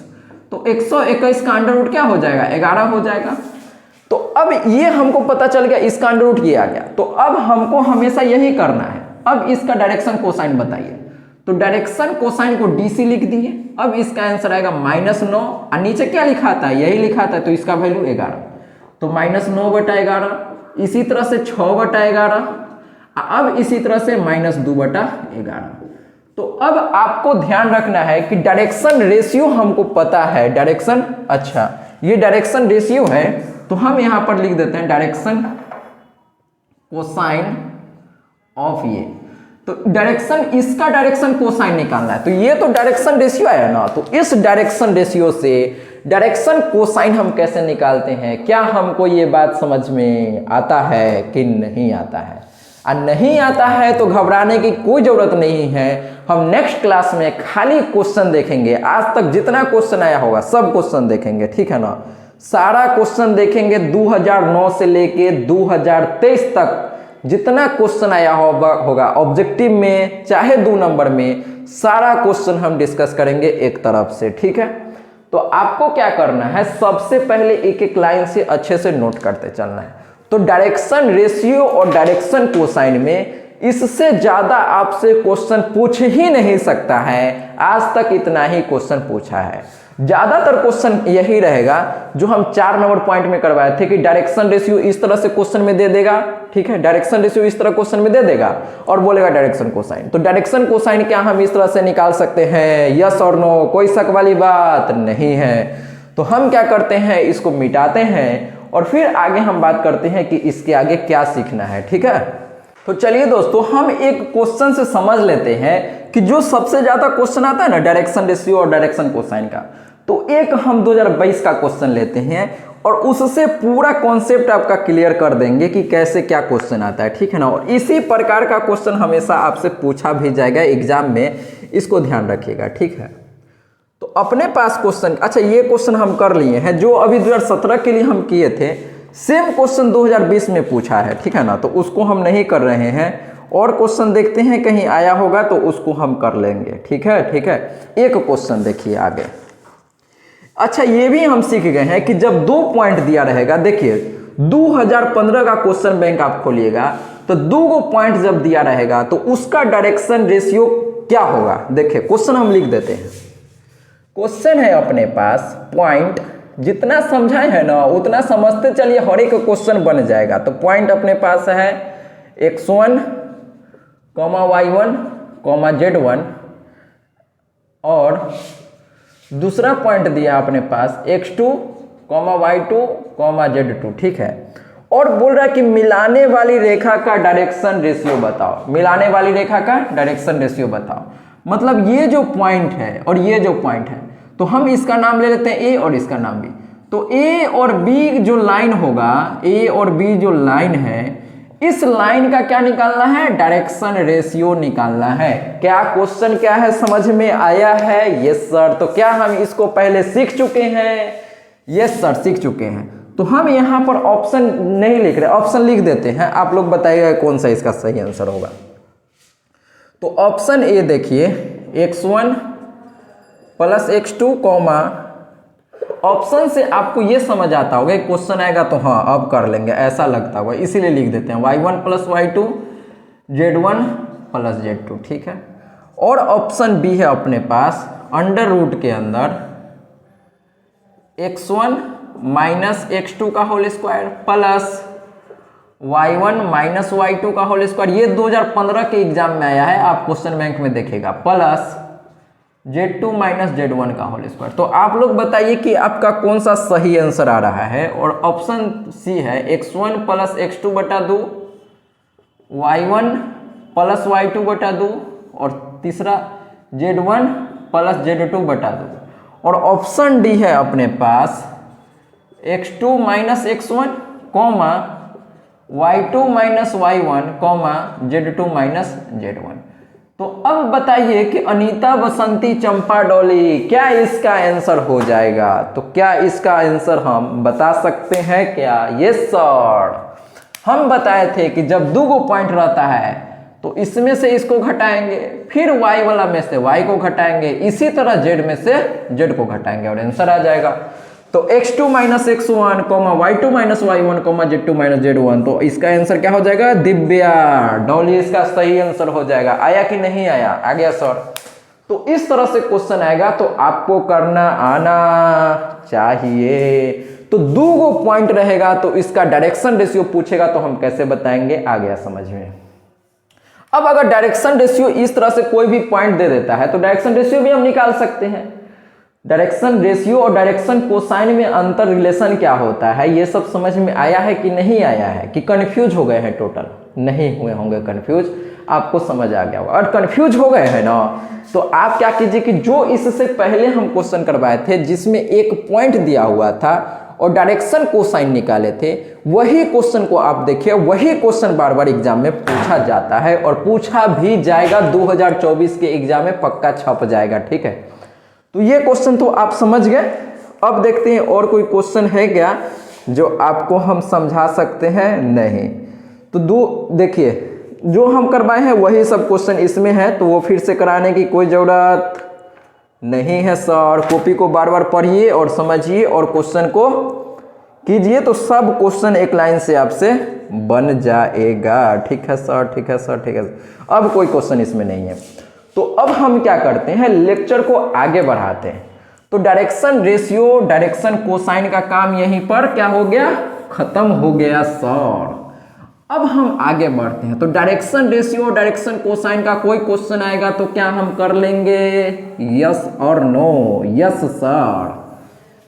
तो 121 का अंडर रूट क्या हो जाएगा 11 हो जाएगा। तो अब ये हमको पता चल गया, इसका अंडर रूट ये आ गया। तो अब हमको हमेशा यही करना है। अब इसका डायरेक्शन कोसाइन बताइए। तो डायरेक्शन कोसाइन को डीसी लिख दिए। अब इसका आंसर आएगा माइनस 9 और नीचे क्या लिखा था? यही लिखा था, तो इसका वैल्यू 11। तो माइनस 9 बटा 11, इसी तरह से 6 बटा 11, अब इसी तरह से माइनस 2 बटा 11। तो अब आपको ध्यान रखना है कि डायरेक्शन रेशियो हमको पता है। डायरेक्शन, अच्छा ये डायरेक्शन रेशियो है, तो हम यहां पर लिख देते हैं डायरेक्शन कोसाइन ऑफ ये। तो डायरेक्शन, इसका डायरेक्शन कोसाइन निकालना है। तो ये तो डायरेक्शन रेशियो आया ना, तो इस डायरेक्शन रेशियो से डायरेक्शन कोसाइन हम कैसे निकालते हैं, क्या हमको ये बात समझ में आता है कि नहीं आता है? नहीं आता है तो घबराने की कोई ज़रूरत नहीं है। हम नेक्स्ट क्लास में खाली क्वेश्चन देखेंगे, आज तक जितना क्वेश्चन आया होगा सब क्वेश्चन देखेंगे, ठीक है ना? सारा क्वेश्चन देखेंगे 2009 से लेके 2023 तक जितना क्वेश्चन आया होगा ऑब्जेक्टिव में चाहे 2 नंबर में, सारा क्वेश्चन हम डिस्कस करेंगे एक तरफ से, ठीक है? तो आपको क्या करना है, सबसे पहले एक एक लाइन से अच्छे से नोट करते चलना है। तो डायरेक्शन रेशियो और डायरेक्शन कोसाइन में इससे ज्यादा आपसे क्वेश्चन पूछ ही नहीं सकता है। आज तक इतना ही क्वेश्चन पूछा है। ज्यादातर क्वेश्चन यही रहेगा जो हम 4 नंबर पॉइंट में करवाए थे कि डायरेक्शन रेशियो इस तरह से क्वेश्चन में दे देगा, ठीक है? डायरेक्शन रेशियो इस तरह क्वेश्चन में दे देगा और बोलेगा डायरेक्शन कोसाइन। तो डायरेक्शन कोसाइन क्या हम इस तरह से निकाल सकते हैं? यस और नो, कोई शक वाली बात नहीं है। तो हम क्या करते हैं, इसको मिटाते हैं और फिर आगे हम बात करते हैं कि इसके आगे क्या सीखना है, ठीक है? तो चलिए दोस्तों, हम एक क्वेश्चन से समझ लेते हैं कि जो सबसे ज्यादा क्वेश्चन आता है ना डायरेक्शन रेशियो और डायरेक्शन कोसाइन का, तो एक हम 2022 का क्वेश्चन लेते हैं और उससे पूरा कॉन्सेप्ट आपका क्लियर कर देंगे कि कैसे क्या क्वेश्चन आता है, ठीक है ना? और इसी प्रकार का क्वेश्चन हमेशा आपसे पूछा भी जाएगा एग्जाम में, इसको ध्यान रखिएगा, ठीक है? तो अपने पास क्वेश्चन, अच्छा ये क्वेश्चन हम कर लिए हैं जो अभी 2017 के लिए हम किए थे, सेम क्वेश्चन 2020 में पूछा है, ठीक है ना? तो उसको हम नहीं कर रहे हैं और क्वेश्चन देखते हैं कहीं आया होगा तो उसको हम कर लेंगे, ठीक है? ठीक है, एक क्वेश्चन देखिए आगे। अच्छा ये भी हम सीख गए हैं कि जब 2 पॉइंट दिया रहेगा, देखिए 2015 का क्वेश्चन बैंक आप खोलिएगा तो 2 पॉइंट जब दिया रहेगा तो उसका डायरेक्शन रेशियो क्या होगा। देखिए क्वेश्चन हम लिख देते हैं। क्वेश्चन है अपने पास, पॉइंट जितना समझाए है ना उतना समझते चलिए, हर एक क्वेश्चन बन जाएगा। तो पॉइंट अपने पास है x1, y1, z1 और दूसरा पॉइंट दिया अपने पास x2, y2, z2, ठीक है? और बोल रहा है कि मिलाने वाली रेखा का डायरेक्शन रेशियो बताओ। मिलाने वाली रेखा का डायरेक्शन रेशियो बताओ, मतलब ये जो पॉइंट है और ये जो पॉइंट है, तो हम इसका नाम ले लेते हैं ए और इसका नाम बी। तो ए और बी जो लाइन होगा, ए और बी जो लाइन है, इस लाइन का क्या निकालना है, डायरेक्शन रेशियो निकालना है। क्या क्वेश्चन क्या है, समझ में आया है? Yes sir. तो क्या हम इसको पहले सीख चुके हैं? यस सर, सीख चुके हैं। तो हम यहाँ पर ऑप्शन नहीं लिख रहे, ऑप्शन लिख देते हैं, आप लोग बताइएगा कौन सा इसका सही आंसर होगा। तो ऑप्शन ए देखिए, x1 प्लस x2, ऑप्शन से आपको ये समझ आता होगा क्वेश्चन आएगा तो हाँ अब कर लेंगे ऐसा लगता होगा, इसीलिए लिख देते हैं y1 plus y2, z1 plus z2, ठीक है? और ऑप्शन बी है अपने पास, अंडर रूट के अंदर x1 माइनस x2 का whole square plus y1 minus y2 का होल स्क्वायर। ये 2015 के एग्जाम में आया है, आप क्वेश्चन बैंक में देखेगा, प्लस z2 माइनस z1 का होल स्क्वायर। तो आप लोग बताइए कि आपका कौन सा सही आंसर आ रहा है। और ऑप्शन सी है x1 प्लस x2 बटा 2, y1 प्लस y2 बटा 2 और तीसरा z1 प्लस z2 बटा 2। और ऑप्शन डी है अपने पास x2 minus x1, y2 minus y1, z2 minus z1। तो अब बताइए कि अनीता, बसंती, चंपा, डॉली, क्या इसका आंसर हो जाएगा? तो क्या इसका आंसर हम बता सकते हैं क्या? यस सर, हम बताए थे कि जब 2 पॉइंट रहता है तो इसमें से इसको घटाएंगे, फिर y वाला में से y को घटाएंगे, इसी तरह z में से z को घटाएंगे और आंसर आ जाएगा। तो x2 minus x1, y2 minus y1, z2 minus z1। तो इसका आंसर क्या हो जाएगा? दिव्या, डॉली इसका सही आंसर हो जाएगा। आया कि नहीं आया? आ गया सर। तो इस तरह से क्वेश्चन आएगा तो आपको करना आना चाहिए। तो 2 पॉइंट रहेगा तो इसका डायरेक्शन रेशियो पूछेगा तो हम कैसे बताएंगे? आ गया समझ में। अब अगर डायरेक्शन रेशियो इस तरह से कोई भी पॉइंट दे देता है तो डायरेक्शन रेशियो भी हम निकाल सकते हैं। डायरेक्शन रेशियो और डायरेक्शन कोसाइन में अंतर रिलेशन क्या होता है, ये सब समझ में आया है कि नहीं आया है, कि कंफ्यूज हो गए हैं? टोटल नहीं हुए होंगे कंफ्यूज, आपको समझ आ गया होगा। और कंफ्यूज हो गए हैं ना, तो आप क्या कीजिए कि जो इससे पहले हम क्वेश्चन करवाए थे जिसमें एक पॉइंट दिया हुआ था और डायरेक्शन कोसाइन निकाले थे, वही क्वेश्चन को आप देखिए, वही क्वेश्चन बार बार एग्जाम में पूछा जाता है और पूछा भी जाएगा। 2024 के एग्जाम में पक्का छप जाएगा, ठीक है। तो ये क्वेश्चन तो आप समझ गए। अब देखते हैं और कोई क्वेश्चन है क्या जो आपको हम समझा सकते हैं? नहीं। तो देखिए जो हम करवाए हैं वही सब क्वेश्चन इसमें है, तो वो फिर से कराने की कोई ज़रूरत नहीं है सर। कॉपी को बार बार पढ़िए और समझिए और क्वेश्चन को कीजिए, तो सब क्वेश्चन एक लाइन से आपसे बन जाएगा। ठीक है सर, ठीक है सर, ठीक है। अब कोई क्वेश्चन इसमें नहीं है, तो अब हम क्या करते हैं, लेक्चर को आगे बढ़ाते हैं। तो डायरेक्शन रेशियो, डायरेक्शन कोसाइन का काम यहीं पर क्या हो गया, खत्म हो गया सर। अब हम आगे बढ़ते हैं। तो डायरेक्शन रेशियो, डायरेक्शन कोसाइन का कोई क्वेश्चन आएगा तो क्या हम कर लेंगे? यस और नो? यस सर,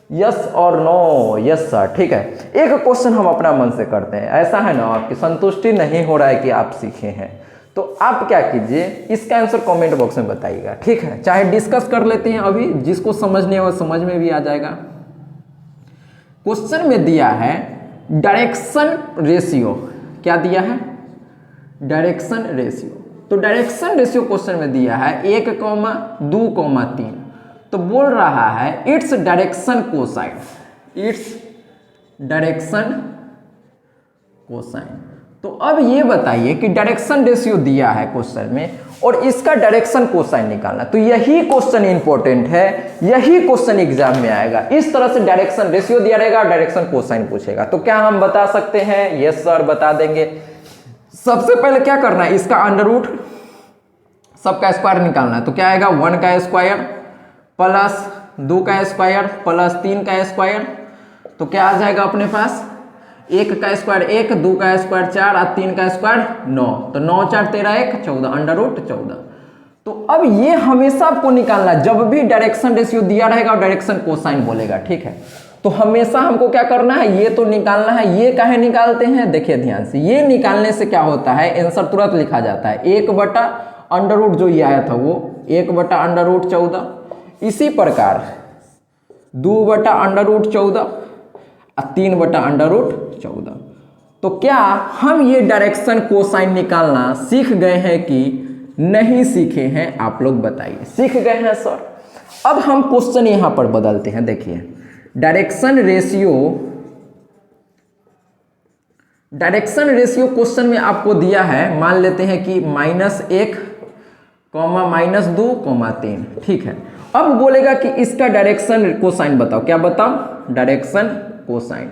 यस और नो? यस सर, ठीक है। एक क्वेश्चन हम अपना मन से करते हैं। ऐसा है ना आपकी संतुष्टि नहीं हो रहा है कि आप सीखे हैं, तो आप क्या कीजिए, इसका आंसर कमेंट बॉक्स में बताइएगा, ठीक है। चाहे डिस्कस कर लेते हैं अभी, जिसको समझने वो समझ में भी आ जाएगा। क्वेश्चन में दिया है डायरेक्शन रेशियो, क्या दिया है? Direction ratio. तो डायरेक्शन रेशियो क्वेश्चन में दिया है 1,2,3, तो बोल रहा है it's direction cosine, it's direction cosine. तो अब ये बताइए कि डायरेक्शन रेशियो दिया है क्वेश्चन में और इसका डायरेक्शन कोसाइन निकालना, तो यही क्वेश्चन इंपॉर्टेंट है, यही क्वेश्चन एग्जाम में आएगा। इस तरह से डायरेक्शन रेशियो दिया रहेगा, डायरेक्शन कोसाइन पूछेगा, तो क्या हम बता सकते हैं? यस सर, बता देंगे। सबसे पहले क्या करना है, इसका अंडर रूट सबका स्क्वायर निकालना है। तो क्या आएगा, 1 का स्क्वायर प्लस 2 का स्क्वायर प्लस 3 का स्क्वायर, तो क्या आ जाएगा अपने पास, 1 का स्क्वायर 1, 2 का स्क्वायर 4 और 3 का स्क्वायर 9, तो 9 4 13 1 14, अंडर रूट 14। तो अब ये हमेशा आपको निकालना, जब भी डायरेक्शन रेशियो दिया रहेगा और डायरेक्शन कोसाइन बोलेगा, ठीक है, तो हमेशा हमको क्या करना है, ये तो निकालना है। ये काहे निकालते हैं, देखिए ध्यान से, ये निकालने से क्या होता है, आंसर तुरंत लिखा जाता है। 1 बटा अंडर रूट जो ये आया था वो 1 बटा अंडर रूट 14, इसी प्रकार 2 बटा अंडर रूट 14 और 3 बटा अंडर रूट 14। तो क्या हम ये डायरेक्शन कोसाइन निकालना सीख गए हैं कि नहीं सीखे हैं? आप लोग बताइए। सीख गए हैं सर। अब हम क्वेश्चन यहां पर बदलते हैं। देखिए डायरेक्शन रेशियो क्वेश्चन में आपको दिया है, मान लेते हैं कि -1, -2, 3, ठीक है। अब बोलेगा कि इसका डायरेक्शन कोसाइन बताओ। क्या बताओ? Direction cosine.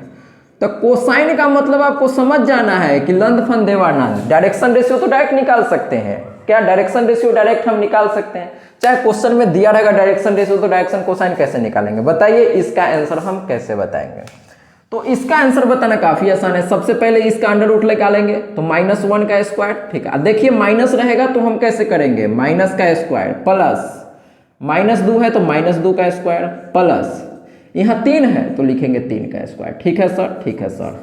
तो कोसाइन का मतलब आपको समझ जाना है कि लंद फंद देवानंद। डायरेक्शन रेशियो तो डायरेक्ट निकाल सकते हैं, क्या डायरेक्शन रेशियो डायरेक्ट हम निकाल सकते हैं? चाहे क्वेश्चन में दिया रहेगा डायरेक्शन रेशियो, तो डायरेक्शन कोसाइन कैसे निकालेंगे बताइए? इसका आंसर हम कैसे बताएंगे? तो इसका आंसर बताना काफी आसान है। सबसे पहले इसका अंडर रूट निकालेंगे, तो -1 का स्क्वायर, ठीक है। देखिए माइनस रहेगा तो हम कैसे करेंगे, माइनस का स्क्वायर प्लस -2 है तो -2 का स्क्वायर प्लस यहाँ 3 है तो लिखेंगे 3 का स्क्वायर, ठीक है सर, ठीक है सर।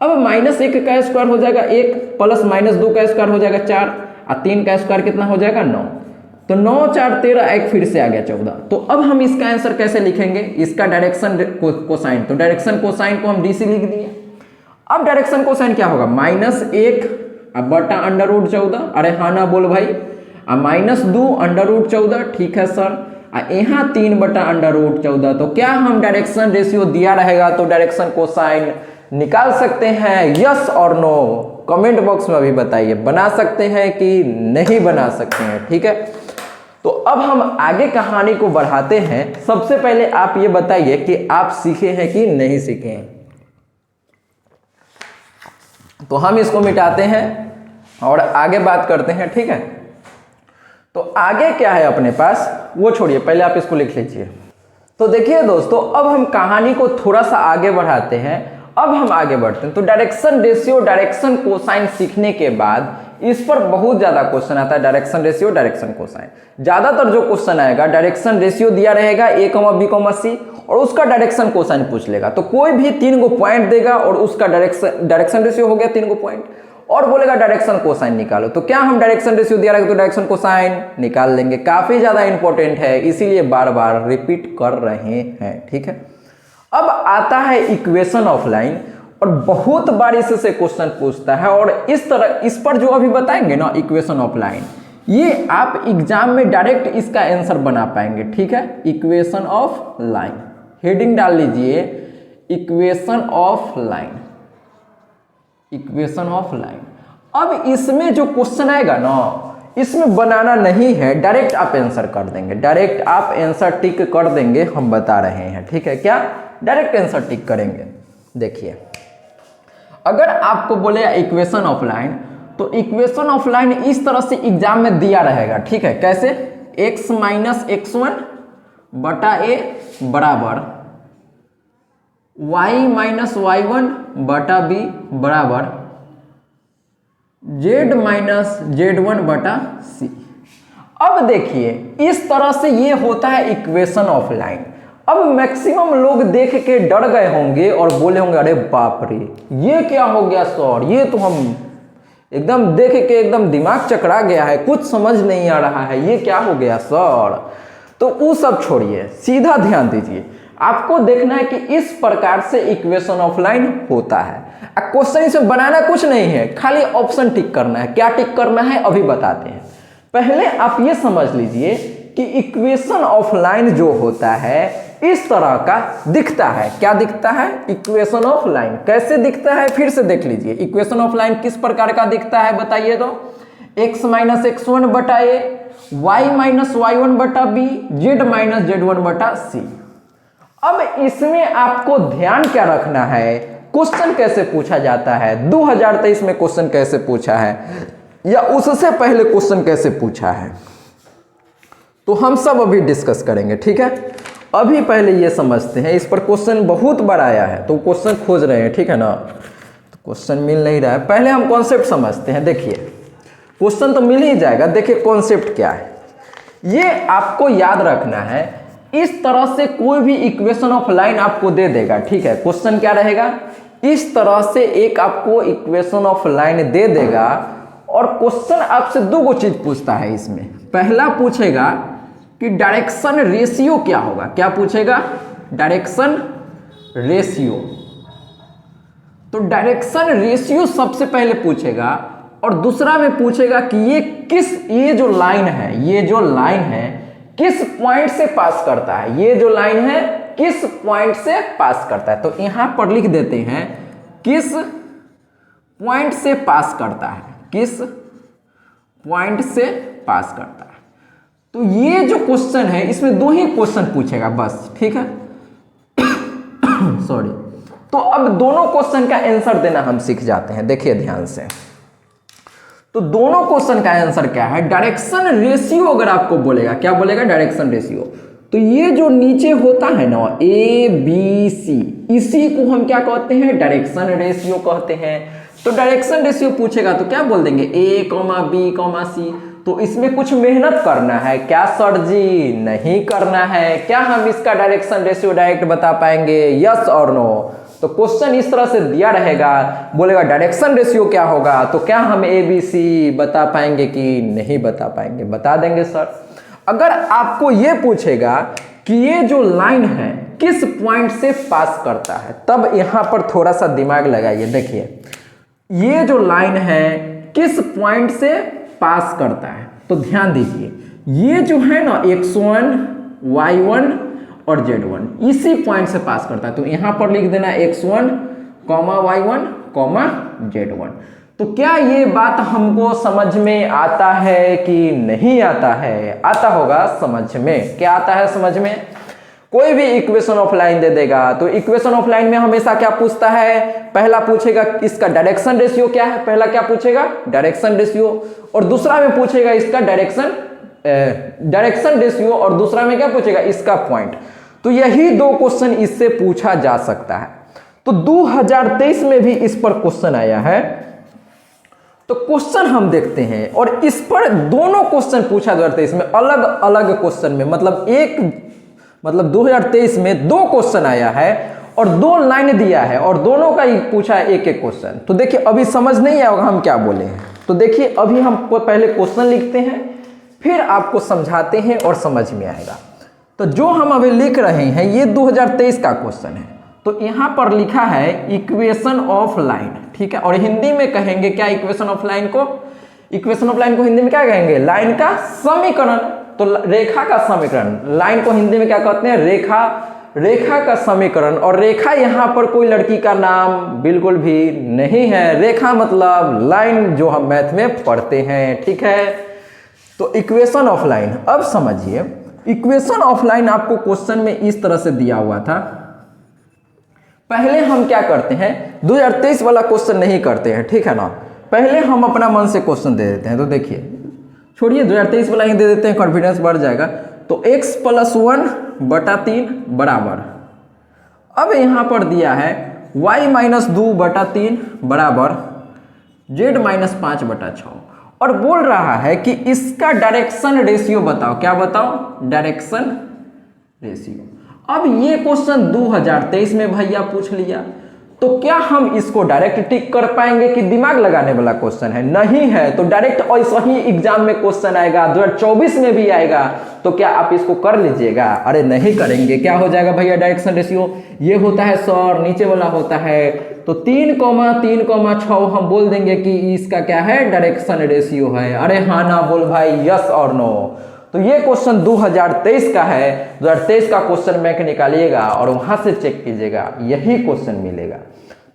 अब -1 का स्क्वायर हो जाएगा 1 प्लस -2 का स्क्वायर हो जाएगा 4 और 3 का स्क्वायर कितना हो जाएगा 9, तो 9 4 13 1 फिर से आ गया 14। तो अब हम इसका आंसर कैसे लिखेंगे, इसका डायरेक्शन कोसाइन, तो डायरेक्शन कोसाइन को हम डी सी लिख दिए। अब डायरेक्शन कोसाइन क्या होगा, -1 बटा अंडर रूट 14, अरे हाँ ना बोल भाई, -2 अंडर रूट 14, ठीक है सर। यहाँ 3 बटा अंडर रूट 14, तो क्या हम डायरेक्शन रेशियो दिया रहेगा तो डायरेक्शन कोसाइन निकाल सकते हैं? यस और नो कमेंट बॉक्स में अभी बताइए, बना सकते हैं कि नहीं बना सकते हैं, ठीक है। तो अब हम आगे कहानी को बढ़ाते हैं। सबसे पहले आप ये बताइए कि आप सीखे हैं कि नहीं सीखे हैं। तो हम इसको मिटाते हैं और आगे बात करते हैं, ठीक है। तो आगे क्या है अपने पास वो छोड़िए, पहले आप इसको लिख लीजिए। तो देखिए दोस्तों, अब हम कहानी को थोड़ा सा आगे बढ़ाते हैं। अब हम आगे बढ़ते हैं। तो डायरेक्शन रेशियो, डायरेक्शन कोसाइन सीखने के बाद इस पर बहुत ज़्यादा क्वेश्चन आता है, डायरेक्शन रेशियो, डायरेक्शन कोसाइन। ज़्यादातर जो क्वेश्चन आएगा डायरेक्शन रेशियो दिया रहेगा a, b, c और उसका डायरेक्शन कोसाइन पूछ लेगा। तो कोई भी 3 को पॉइंट देगा और उसका डायरेक्शन रेशियो हो गया 3 को पॉइंट और बोलेगा डायरेक्शन कोसाइन निकालो। तो क्या हम डायरेक्शन रेशियो दिया रहेगा तो डायरेक्शन कोसाइन निकाल लेंगे। काफ़ी ज़्यादा इंपॉर्टेंट है, इसीलिए बार बार रिपीट कर रहे हैं, ठीक है। अब आता है इक्वेशन ऑफ लाइन और बहुत बार इससे क्वेश्चन पूछता है और इस तरह इस पर जो अभी बताएंगे ना इक्वेशन ऑफ लाइन, ये आप एग्जाम में डायरेक्ट इसका आंसर बना पाएंगे, ठीक है। इक्वेशन ऑफ लाइन हेडिंग डाल लीजिए, equation of line, equation of line. अब इसमें जो क्वेश्चन आएगा ना, इसमें बनाना नहीं है, डायरेक्ट आप आंसर कर देंगे, डायरेक्ट आप आंसर टिक कर देंगे, हम बता रहे हैं, ठीक है। क्या डायरेक्ट आंसर टिक करेंगे। देखिए अगर आपको बोले इक्वेशन ऑफ लाइन, तो इक्वेशन ऑफ लाइन इस तरह से एग्जाम में दिया रहेगा, ठीक है। कैसे, x माइनस x1 बटा a बराबर y माइनस y1 बटा b बराबर z माइनस z1 बटा c। अब देखिए इस तरह से ये होता है इक्वेशन ऑफ लाइन। अब मैक्सिमम लोग देख के डर गए होंगे और बोले होंगे अरे बाप रे ये क्या हो गया सर, ये तो हम एकदम देख के एकदम दिमाग चकरा गया है, कुछ समझ नहीं आ रहा है, ये क्या हो गया सर। तो वो सब छोड़िए, सीधा ध्यान दीजिए, आपको देखना है कि इस प्रकार से इक्वेशन ऑफ लाइन होता है। क्वेश्चन इसमें बनाना कुछ नहीं है, खाली ऑप्शन टिक करना है। क्या टिक करना है अभी बताते हैं। पहले आप ये समझ लीजिए कि इक्वेशन ऑफ लाइन जो होता है इस तरह का दिखता है। क्या दिखता है, इक्वेशन ऑफ लाइन कैसे दिखता है, फिर से देख लीजिए। इक्वेशन ऑफ लाइन किस प्रकार का दिखता है बताइए तो, x माइनस x1 बटा a, y माइनस y1 बटा b, z माइनस z1 बटा c। अब इसमें आपको ध्यान क्या रखना है, क्वेश्चन कैसे पूछा जाता है, 2023 में क्वेश्चन कैसे पूछा है या उससे पहले क्वेश्चन कैसे पूछा है, तो हम सब अभी डिस्कस करेंगे, ठीक है। अभी पहले ये समझते हैं, इस पर क्वेश्चन बहुत बार आया है तो क्वेश्चन खोज रहे हैं, ठीक है ना। तो क्वेश्चन मिल नहीं रहा है, पहले हम कॉन्सेप्ट समझते हैं। देखिए क्वेश्चन तो मिल ही जाएगा, देखिए कॉन्सेप्ट क्या है ये आपको याद रखना है। इस तरह से कोई भी इक्वेशन ऑफ लाइन आपको दे देगा, ठीक है। क्वेश्चन क्या रहेगा, इस तरह से एक आपको इक्वेशन ऑफ लाइन दे देगा और क्वेश्चन आपसे दो चीज पूछता है इसमें। पहला पूछेगा कि डायरेक्शन रेशियो क्या होगा। क्या पूछेगा, डायरेक्शन रेशियो। तो डायरेक्शन रेशियो सबसे पहले पूछेगा और दूसरा में पूछेगा कि ये जो लाइन है, ये जो लाइन है किस पॉइंट से पास करता है, ये जो लाइन है किस पॉइंट से पास करता है। तो यहां पर लिख देते हैं किस पॉइंट से पास करता है, किस पॉइंट से पास करता है। तो ये जो क्वेश्चन है इसमें दो ही क्वेश्चन पूछेगा बस, ठीक है। सॉरी। तो अब दोनों क्वेश्चन का आंसर देना हम सीख जाते हैं, देखिए ध्यान से। तो दोनों क्वेश्चन का आंसर क्या है, डायरेक्शन रेशियो अगर आपको बोलेगा, क्या बोलेगा, डायरेक्शन रेशियो। तो ये जो नीचे होता है ना ए बी सी, इसी को हम क्या कहते हैं, डायरेक्शन रेशियो कहते हैं। तो डायरेक्शन रेशियो पूछेगा तो क्या बोल देंगे, ए कॉमा बी कॉमा सी। तो इसमें कुछ मेहनत करना है क्या सर जी, नहीं करना है। क्या हम इसका डायरेक्शन रेशियो डायरेक्ट बता पाएंगे, यस और नो। तो क्वेश्चन इस तरह से दिया रहेगा, बोलेगा डायरेक्शन रेशियो क्या होगा, तो क्या हम ए बी सी बता पाएंगे कि नहीं बता पाएंगे, बता देंगे सर। अगर आपको ये पूछेगा कि ये जो लाइन है किस पॉइंट से पास करता है, तब यहां पर थोड़ा सा दिमाग लगाइए। देखिए ये जो लाइन है किस पॉइंट से पास करता है, तो ध्यान दीजिए ये जो है ना x1 y1 और z1 इसी पॉइंट से पास करता है। तो यहां पर लिख देना x1 y1 z1। तो क्या ये बात हमको समझ में आता है कि नहीं आता है, आता होगा समझ में। क्या आता है समझ में, कोई भी इक्वेशन ऑफ लाइन दे देगा तो इक्वेशन ऑफ लाइन में हमेशा क्या पूछता है, पहला पूछेगा इसका डायरेक्शन रेशियो क्या है, पहला क्या पूछेगा, डायरेक्शन रेशियो, और दूसरा में पूछेगा इसका डायरेक्शन रेशियो, और दूसरा में क्या पूछेगा, इसका पॉइंट। तो यही दो क्वेश्चन इससे पूछा जा सकता है। तो 2023 में भी इस पर क्वेश्चन आया है तो क्वेश्चन हम देखते हैं और इस पर दोनों क्वेश्चन पूछा जाता है इसमें अलग अलग क्वेश्चन में, मतलब 2023 में 2 क्वेश्चन आया है और 2 लाइन दिया है और दोनों का ही पूछा है एक एक क्वेश्चन। तो देखिए अभी समझ नहीं आएगा हम क्या बोले हैं। तो देखिए अभी हम पहले क्वेश्चन लिखते हैं फिर आपको समझाते हैं और समझ में आएगा। तो जो हम अभी लिख रहे हैं ये 2023 का क्वेश्चन है। तो यहाँ पर लिखा है इक्वेशन ऑफ लाइन, ठीक है। और हिंदी में कहेंगे क्या इक्वेशन ऑफ लाइन को? इक्वेशन ऑफ लाइन को हिंदी में क्या कहेंगे? लाइन का समीकरण। तो रेखा का समीकरण, लाइन को हिंदी में क्या कहते हैं? रेखा का समीकरण। और रेखा यहाँ पर कोई लड़की का नाम बिल्कुल भी नहीं है। रेखा मतलब लाइन जो हम मैथ में पढ़ते हैं, ठीक है। तो इक्वेशन ऑफ लाइन, अब समझिए इक्वेशन ऑफ लाइन आपको क्वेश्चन में इस तरह से दिया हुआ था। पहले हम क्या करते हैं 2023 वाला क्वेश्चन नहीं करते हैं, ठीक है ना। पहले हम अपना मन से क्वेश्चन दे देते हैं। तो देखिए छोड़िए 2023 वाला ही दे देते हैं, कॉन्फिडेंस बढ़ जाएगा। तो x + 1/3 बराबर, अब यहाँ पर दिया है y - 2/3 बराबर z - 5/6 और बोल रहा है कि इसका डायरेक्शन रेशियो बताओ। क्या बताओ? Direction ratio. अब ये क्वेश्चन 2023 में भैया पूछ लिया, तो क्या हम इसको डायरेक्ट टिक कर पाएंगे कि दिमाग लगाने वाला क्वेश्चन है? नहीं है। तो डायरेक्ट ऐसा ही एग्जाम में क्वेश्चन आएगा, 2024 में भी आएगा। तो क्या आप इसको कर लीजिएगा? अरे नहीं करेंगे। क्या हो जाएगा भैया डायरेक्शन रेशियो? ये होता है सर, नीचे वाला होता है तो 3,6 हम बोल देंगे कि इसका क्या है? डायरेक्शन रेशियो है। अरे हाँ ना बोल भाई, यस और नो। तो ये क्वेश्चन 2023 का है। 2023 का क्वेश्चन बैंक निकालिएगा और वहां से चेक कीजिएगा, यही क्वेश्चन मिलेगा।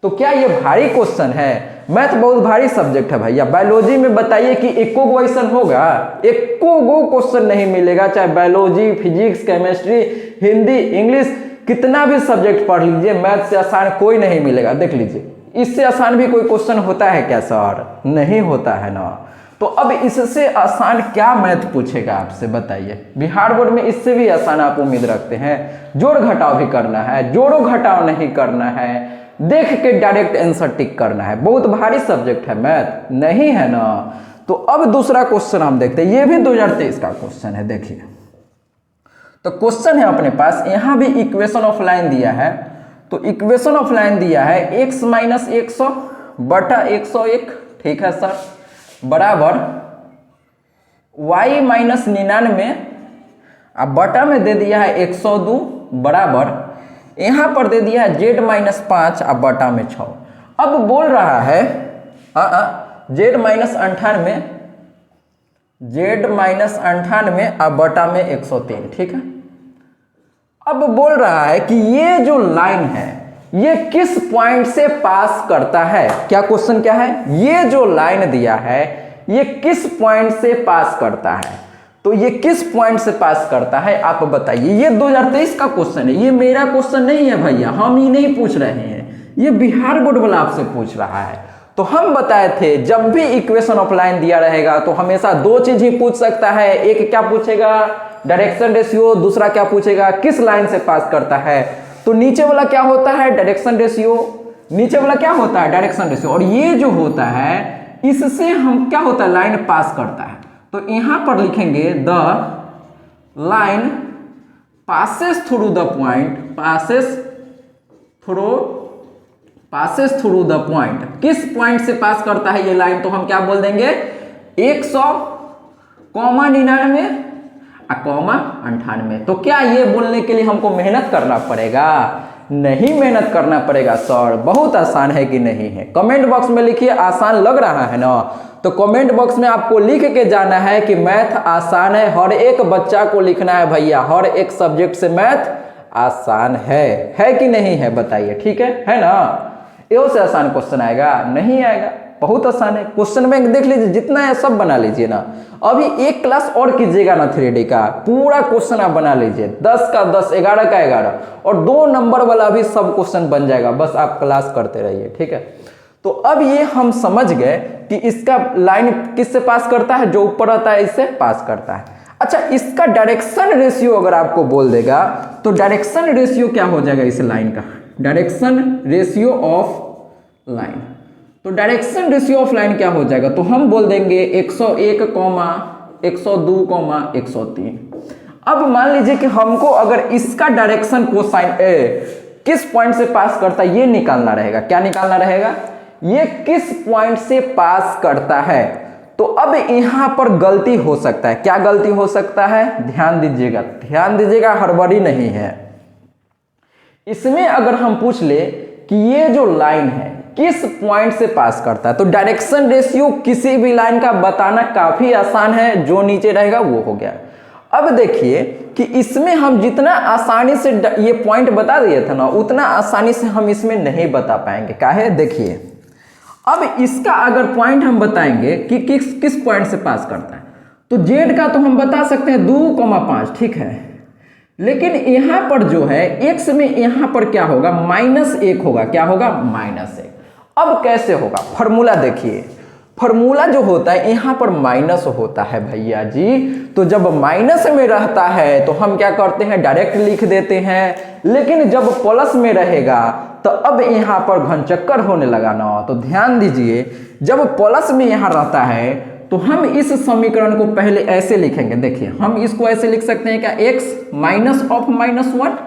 तो क्या ये भारी क्वेश्चन है? मैथ बहुत भारी सब्जेक्ट है भैया। बायोलॉजी में बताइए कि एको गो क्वेश्चन होगा? एको गो क्वेश्चन नहीं मिलेगा। चाहे biology, physics, chemistry, Hindi, English, कितना भी सब्जेक्ट पढ़ लीजिए, मैथ से आसान कोई नहीं मिलेगा। देख लीजिए इससे आसान भी कोई क्वेश्चन होता है क्या सर? नहीं होता है ना। तो अब इससे आसान क्या मैथ पूछेगा आपसे बताइए? बिहार बोर्ड में इससे भी आसान आप उम्मीद रखते हैं? जोड़ घटाव भी करना है, जोड़ो घटाव नहीं करना है, देख के डायरेक्ट आंसर टिक करना है। बहुत भारी सब्जेक्ट है मैथ, नहीं है ना। तो अब दूसरा क्वेश्चन हम देखते हैं, ये भी 2023 का क्वेश्चन है। देखिए तो क्वेश्चन है अपने पास, यहां भी इक्वेशन ऑफ लाइन दिया है। तो इक्वेशन ऑफ लाइन दिया है x - 100/101, ठीक है सर, बराबर y - 99 अब बटा में दे दिया है 102 बराबर यहां पर दे दिया है z - 5 अब बटा में 6। अब बोल रहा है z - 98 अब बटा में 103, ठीक है। अब बोल रहा है कि ये जो लाइन है ये किस पॉइंट से पास करता है? क्या क्वेश्चन क्या है? ये जो लाइन दिया है ये किस पॉइंट से पास करता है? तो ये किस पॉइंट से पास करता है आप बताइए। ये 2023 का क्वेश्चन है, ये मेरा क्वेश्चन नहीं है भैया, हम ही नहीं पूछ रहे हैं, ये बिहार बोर्ड वाला आपसे पूछ रहा है। तो हम बताए थे जब भी इक्वेशन ऑफ लाइन दिया रहेगा तो हमेशा 2 चीज ही पूछ सकता है। एक क्या पूछेगा? Direction ratio. दूसरा क्या पूछेगा? किस लाइन से पास करता है। तो नीचे वाला क्या होता है? Direction ratio. नीचे वाला क्या होता है? Direction ratio. और ये जो होता है इससे हम क्या होता है? लाइन पास करता है। तो यहां पर लिखेंगे the line passes through the point, passes through the point. किस पॉइंट से पास करता है ये लाइन? तो हम क्या बोल देंगे 100,99 98। तो क्या ये बोलने के लिए हमको मेहनत करना पड़ेगा? नहीं मेहनत करना पड़ेगा सर, बहुत आसान है कि नहीं है? कमेंट बॉक्स में लिखिए आसान लग रहा है ना। तो कमेंट बॉक्स में आपको लिख के जाना है कि मैथ आसान है। हर एक बच्चा को लिखना है भैया, हर एक सब्जेक्ट से मैथ आसान है कि नहीं है बताइए, ठीक है ना। एओ से आसान क्वेश्चन आएगा? नहीं आएगा, बहुत आसान है। क्वेश्चन बैंक देख लीजिए, जितना है सब बना लीजिए ना। अभी एक क्लास और कीजिएगा ना 3D का, पूरा क्वेश्चन आप बना लीजिए, 10 का 10, 11 का 11 और 2 नंबर वाला भी सब क्वेश्चन बन जाएगा। बस आप क्लास करते रहिए, ठीक है। तो अब ये हम समझ गए कि इसका लाइन किससे पास करता है? जो ऊपर रहता है इससे पास करता है। अच्छा, इसका डायरेक्शन रेशियो अगर आपको बोल देगा तो डायरेक्शन रेशियो क्या हो जाएगा इस लाइन का? Direction ratio of line. तो डायरेक्शन रेशियो ऑफ लाइन क्या हो जाएगा, तो हम बोल देंगे 101, 102, 103। अब मान लीजिए कि हमको अगर इसका डायरेक्शन कोसाइन किस पॉइंट से पास करता है ये निकालना रहेगा। क्या निकालना रहेगा, ये किस पॉइंट से पास करता है। तो अब यहां पर गलती हो सकता है। क्या गलती हो सकता है, ध्यान दीजिएगा, हड़बड़ी नहीं है। इसमें अगर हम पूछ ले कि ये जो लाइन है किस पॉइंट से पास करता है, तो डायरेक्शन रेशियो किसी भी लाइन का बताना काफी आसान है, जो नीचे रहेगा वो हो गया। अब देखिए कि इसमें हम जितना आसानी से ये पॉइंट बता दिए थे ना, उतना आसानी से हम इसमें नहीं बता पाएंगे। काहे, देखिए अब इसका अगर पॉइंट हम बताएंगे कि किस पॉइंट से पास करता है, तो जेड का तो हम बता सकते हैं 2,5, ठीक है। लेकिन यहां पर जो है एक्स में यहां पर क्या होगा, -1 होगा। क्या होगा, -1। अब कैसे होगा, फॉर्मूला देखिए, फॉर्मूला जो होता है यहां पर माइनस होता है भैया जी। तो जब माइनस में रहता है तो हम क्या करते हैं, डायरेक्ट लिख देते हैं। लेकिन जब प्लस में रहेगा तो अब यहां पर घनचक्कर होने लगा ना। तो ध्यान दीजिए, जब प्लस में यहां रहता है तो हम इस समीकरण को पहले ऐसे लिखेंगे। देखिए हम इसको ऐसे लिख सकते हैं क्या, x माइनस ऑफ -1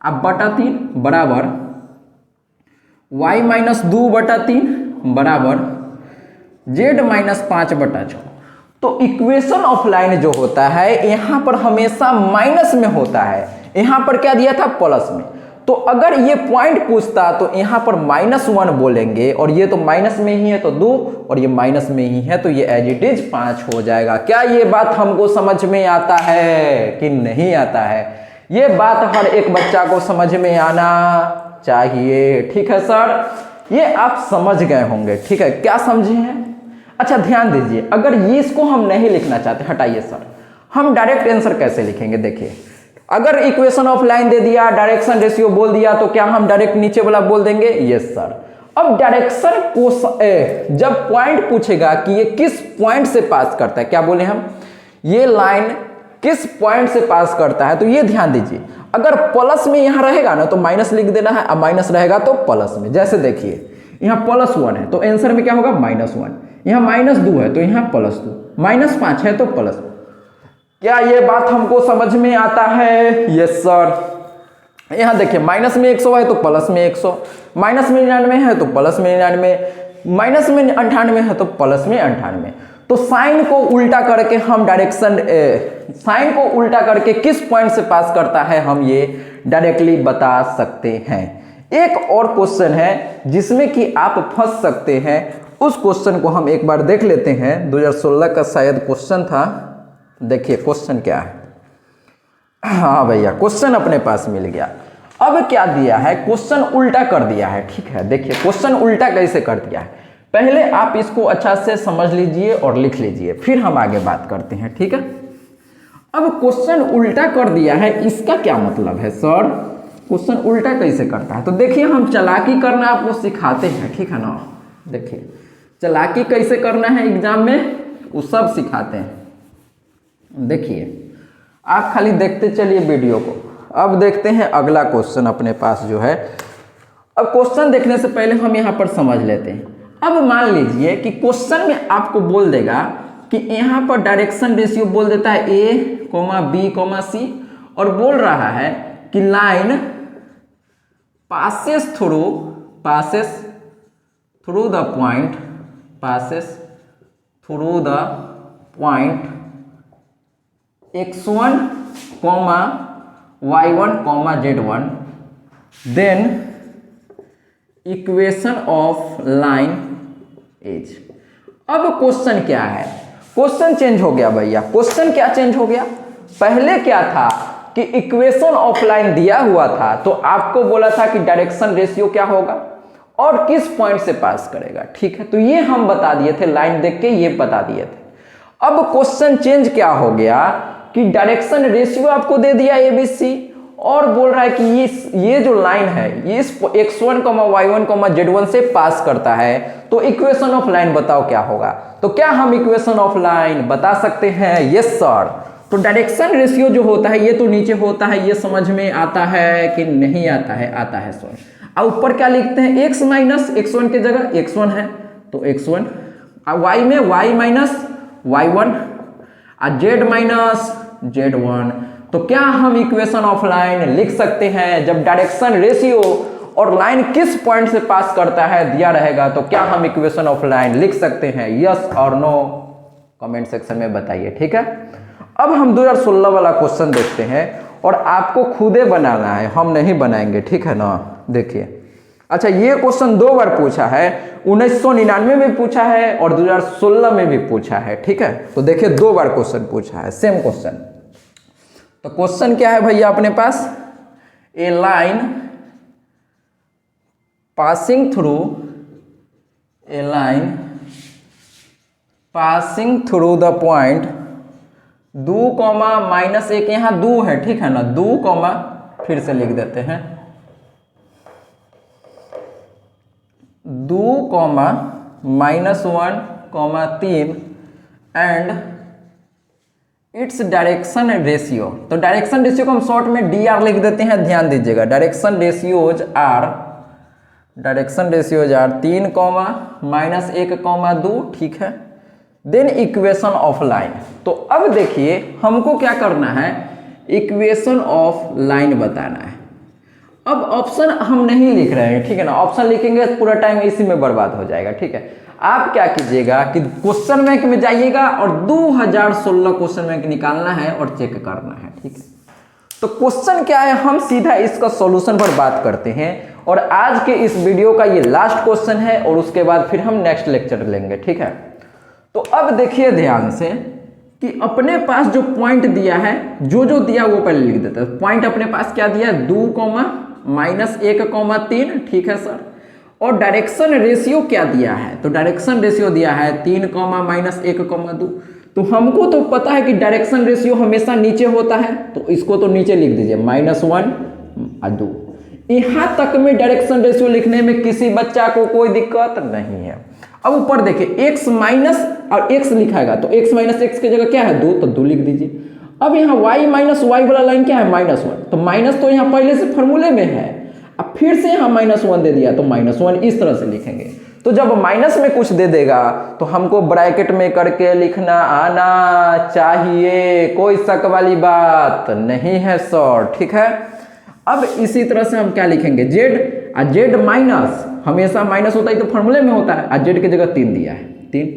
अब बटा 3 बराबर y माइनस 2/3 बराबर z माइनस 5/6। तो इक्वेशन ऑफ लाइन जो होता है यहां पर हमेशा माइनस में होता है, यहां पर क्या दिया था, प्लस में। तो अगर ये पॉइंट पूछता तो यहां पर -1 बोलेंगे, और ये तो माइनस में ही है तो 2, और ये माइनस में ही है तो ये एज इट इज 5 हो जाएगा। क्या ये बात हमको समझ में आता है कि नहीं आता है, ये बात हर एक बच्चा को समझ में आना चाहिए। ठीक है सर, ये आप समझ गए होंगे, ठीक है, क्या समझे हैं। अच्छा ध्यान दीजिए, अगर ये इसको हम नहीं लिखना चाहते, हटाइए सर, हम डायरेक्ट आंसर कैसे लिखेंगे। देखिए अगर इक्वेशन ऑफ लाइन दे दिया, डायरेक्शन रेशियो बोल दिया, तो क्या हम डायरेक्ट नीचे वाला बोल देंगे, यस सर। अब डायरेक्शन को जब पॉइंट पूछेगा कि ये किस पॉइंट से पास करता है, क्या बोले हम, ये लाइन किस पॉइंट से पास करता है, तो ये ध्यान दीजिए, अगर प्लस में यहां रहेगा ना तो माइनस लिख देना है, अब माइनस रहेगा तो प्लस में। जैसे देखिए यहां +1 है तो आंसर में क्या होगा, -1। यहां -2 है तो यहां +2, -5 है तो प्लस। क्या ये बात हमको समझ में आता है, यस सर। यहां देखिए माइनस में 100 है तो प्लस में 100, माइनस में 99 है तो प्लस में 99, माइनस में 98 है तो प्लस में 98। तो साइन को उल्टा करके हम डायरेक्शन साइन को उल्टा करके किस पॉइंट से पास करता है हम ये डायरेक्टली बता सकते हैं। एक और क्वेश्चन है जिसमें कि आप फंस सकते हैं, उस क्वेश्चन को हम एक बार देख लेते हैं। 2016 का शायद क्वेश्चन था, देखिए क्वेश्चन क्या है। हाँ भैया क्वेश्चन अपने पास मिल गया। अब क्या दिया है, क्वेश्चन उल्टा कर दिया है, ठीक है। देखिए क्वेश्चन उल्टा कैसे कर दिया है, पहले आप इसको अच्छा से समझ लीजिए और लिख लीजिए, फिर हम आगे बात करते हैं, ठीक है। अब क्वेश्चन उल्टा कर दिया है, इसका क्या मतलब है सर, क्वेश्चन उल्टा कैसे करता है। तो देखिए हम चालाकी करना आपको सिखाते हैं, ठीक है ना। देखिए चालाकी कैसे करना है एग्जाम में वो सब सिखाते हैं। देखिए आप खाली देखते चलिए वीडियो को। अब देखते हैं अगला क्वेश्चन अपने पास जो है। अब क्वेश्चन देखने से पहले हम यहाँ पर समझ लेते हैं। अब मान लीजिए कि क्वेश्चन में आपको बोल देगा कि यहाँ पर डायरेक्शन रेशियो बोल देता है A, B, C, और बोल रहा है कि line passes through the point x1, y1, z1, then equation of line is. अब क्वेश्चन क्या है, क्वेश्चन चेंज हो गया भैया। क्वेश्चन क्या चेंज हो गया, पहले क्या था कि इक्वेशन ऑफ लाइन दिया हुआ था तो आपको बोला था कि डायरेक्शन रेशियो क्या होगा और किस पॉइंट से पास करेगा, ठीक है। तो ये हम बता दिए थे, लाइन देख के ये बता दिए थे। अब क्वेश्चन चेंज क्या हो गया कि डायरेक्शन रेशियो आपको दे दिया ABC, और बोल रहा है कि ये जो लाइन है ये इस x1, y1, z1 से पास करता है, तो इक्वेशन ऑफ लाइन बताओ क्या होगा। तो क्या हम इक्वेशन ऑफ लाइन बता सकते हैं, यस सर। तो डायरेक्शन रेशियो जो होता है ये तो नीचे होता है, ये समझ में आता है कि नहीं आता है, आता है सर। अब ऊपर क्या लिखते हैं, x माइनस x1 की जगह x1 है, तो x1, y में y माइनस y1 और z माइनस z1। तो क्या हम इक्वेशन ऑफ लाइन लिख सकते हैं? जब डायरेक्शन रेशियो और लाइन किस पॉइंट से पास करता है दिया रहेगा, तो क्या हम इक्वेशन ऑफ लाइन लिख सकते हैं? यस और नो कमेंट सेक्शन में बताइए, ठीक है। अब हम 2016 वाला क्वेश्चन देखते हैं और आपको खुदे बनाना है, हम नहीं बनाएंगे, ठीक है ना। देखिए, अच्छा ये क्वेश्चन 2 बार पूछा है, 1999 में पूछा है और 2016 में भी पूछा है, ठीक है। तो देखिए 2 बार क्वेश्चन पूछा है, सेम क्वेश्चन। तो क्वेश्चन क्या है भैया अपने पास? A line passing through, a line passing through the point 2, -1, यहाँ 2 है, ठीक है ना। 2, फिर से लिख देते हैं 2, -1, 3 एंड इट्स डायरेक्शन रेशियो। तो डायरेक्शन रेशियो को हम शॉर्ट में dr लिख देते हैं, ध्यान दीजिएगा। डायरेक्शन रेशियोज आर 3, -1, 2, ठीक है। Then equation of line. तो अब देखिए हमको क्या करना है, इक्वेशन ऑफ लाइन बताना है। अब ऑप्शन हम नहीं लिख रहे हैं, ठीक है ना। ऑप्शन लिखेंगे पूरा टाइम इसी में बर्बाद हो जाएगा, ठीक है। आप क्या कीजिएगा कि क्वेश्चन बैंक में जाइएगा और 2016 क्वेश्चन बैंक निकालना है और चेक करना है, ठीक है। तो क्वेश्चन क्या है, हम सीधा इसका सॉल्यूशन पर बात करते हैं। और आज के इस वीडियो का ये लास्ट क्वेश्चन है और उसके बाद फिर हम नेक्स्ट लेक्चर लेंगे, ठीक है। तो अब देखिए ध्यान से कि अपने पास जो पॉइंट दिया है, जो दिया वो पहले लिख देते हैं। पॉइंट अपने पास क्या दिया है? 2, -1, 3, ठीक है सर। और डायरेक्शन रेशियो क्या दिया है? तो डायरेक्शन रेशियो दिया है 3, -1, 2। तो हमको तो पता है कि डायरेक्शन रेशियो हमेशा नीचे होता है, तो इसको तो नीचे लिख दीजिए -1 और 2। यहाँ तक में डायरेक्शन रेशियो लिखने में किसी बच्चा को कोई दिक्कत नहीं है। अब ऊपर देखिए x माइनस और x लिखाएगा, तो x माइनस x की जगह क्या है? 2, तो 2 लिख दीजिए। अब यहाँ y माइनस वाई वाला लाइन क्या है? -1। तो माइनस तो यहाँ पहले से फॉर्मूले में है, अब फिर से यहाँ -1 दे दिया, तो -1 इस तरह से लिखेंगे। तो जब माइनस में कुछ दे देगा तो हमको ब्रैकेट में करके लिखना आना चाहिए, कोई शक वाली बात नहीं है सर, ठीक है। अब इसी तरह से हम क्या लिखेंगे? z माइनस, हमेशा माइनस होता है तो फॉर्मूले में होता है, और z की जगह 3 दिया है, 3।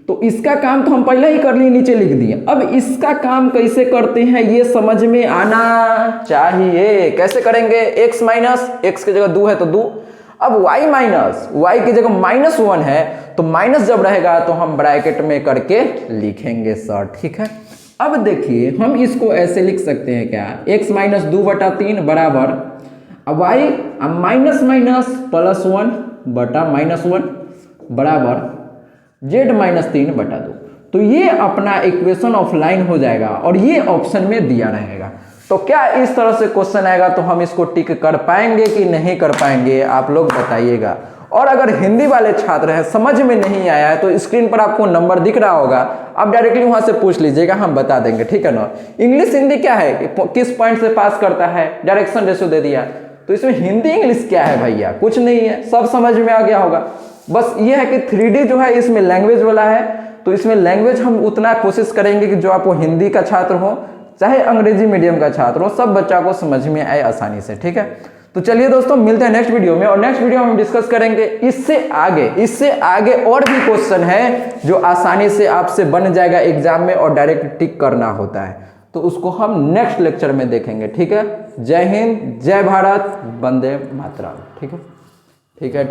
तो इसका काम तो हम पहले ही कर लिए, नीचे लिख दिए। अब इसका काम कैसे करते हैं ये समझ में आना चाहिए। कैसे करेंगे? x माइनस, x की जगह 2 है तो 2। अब y माइनस, y की जगह -1 है, तो माइनस जब रहेगा तो हम ब्रैकेट में करके लिखेंगे सर, ठीक है। अब देखिए हम इसको ऐसे लिख सकते हैं क्या? x माइनस 2/3 बराबर y माइनस +1 बटा -1 बराबर z माइनस 3/2। तो ये अपना इक्वेशन ऑफ लाइन हो जाएगा और ये ऑप्शन में दिया रहेगा। तो क्या इस तरह से क्वेश्चन आएगा तो हम इसको टिक कर पाएंगे कि नहीं कर पाएंगे, आप लोग बताइएगा। और अगर हिंदी वाले छात्र हैं, समझ में नहीं आया है, तो स्क्रीन पर आपको नंबर दिख रहा होगा, आप डायरेक्टली वहां से पूछ लीजिएगा, हम बता देंगे, ठीक है ना। इंग्लिश हिंदी क्या है, किस पॉइंट से पास करता है, डायरेक्शन रेशियो दे दिया, तो इसमें हिंदी इंग्लिश क्या है भैया? कुछ नहीं है, सब समझ में आ गया होगा। बस ये है कि 3D जो है इसमें लैंग्वेज वाला है, तो इसमें लैंग्वेज हम उतना कोशिश करेंगे कि जो आपको हिंदी का छात्र हो चाहे अंग्रेजी मीडियम का छात्र हो, सब बच्चा को समझ में आए आसानी से, ठीक है। तो चलिए दोस्तों मिलते हैं नेक्स्ट वीडियो में, और नेक्स्ट वीडियो में हम डिस्कस करेंगे इससे आगे और भी क्वेश्चन है जो आसानी से आपसे बन जाएगा एग्जाम में और डायरेक्ट टिक करना होता है, तो उसको हम नेक्स्ट लेक्चर में देखेंगे, ठीक है। जय हिंद, जय भारत, वंदे मातरम, ठीक है।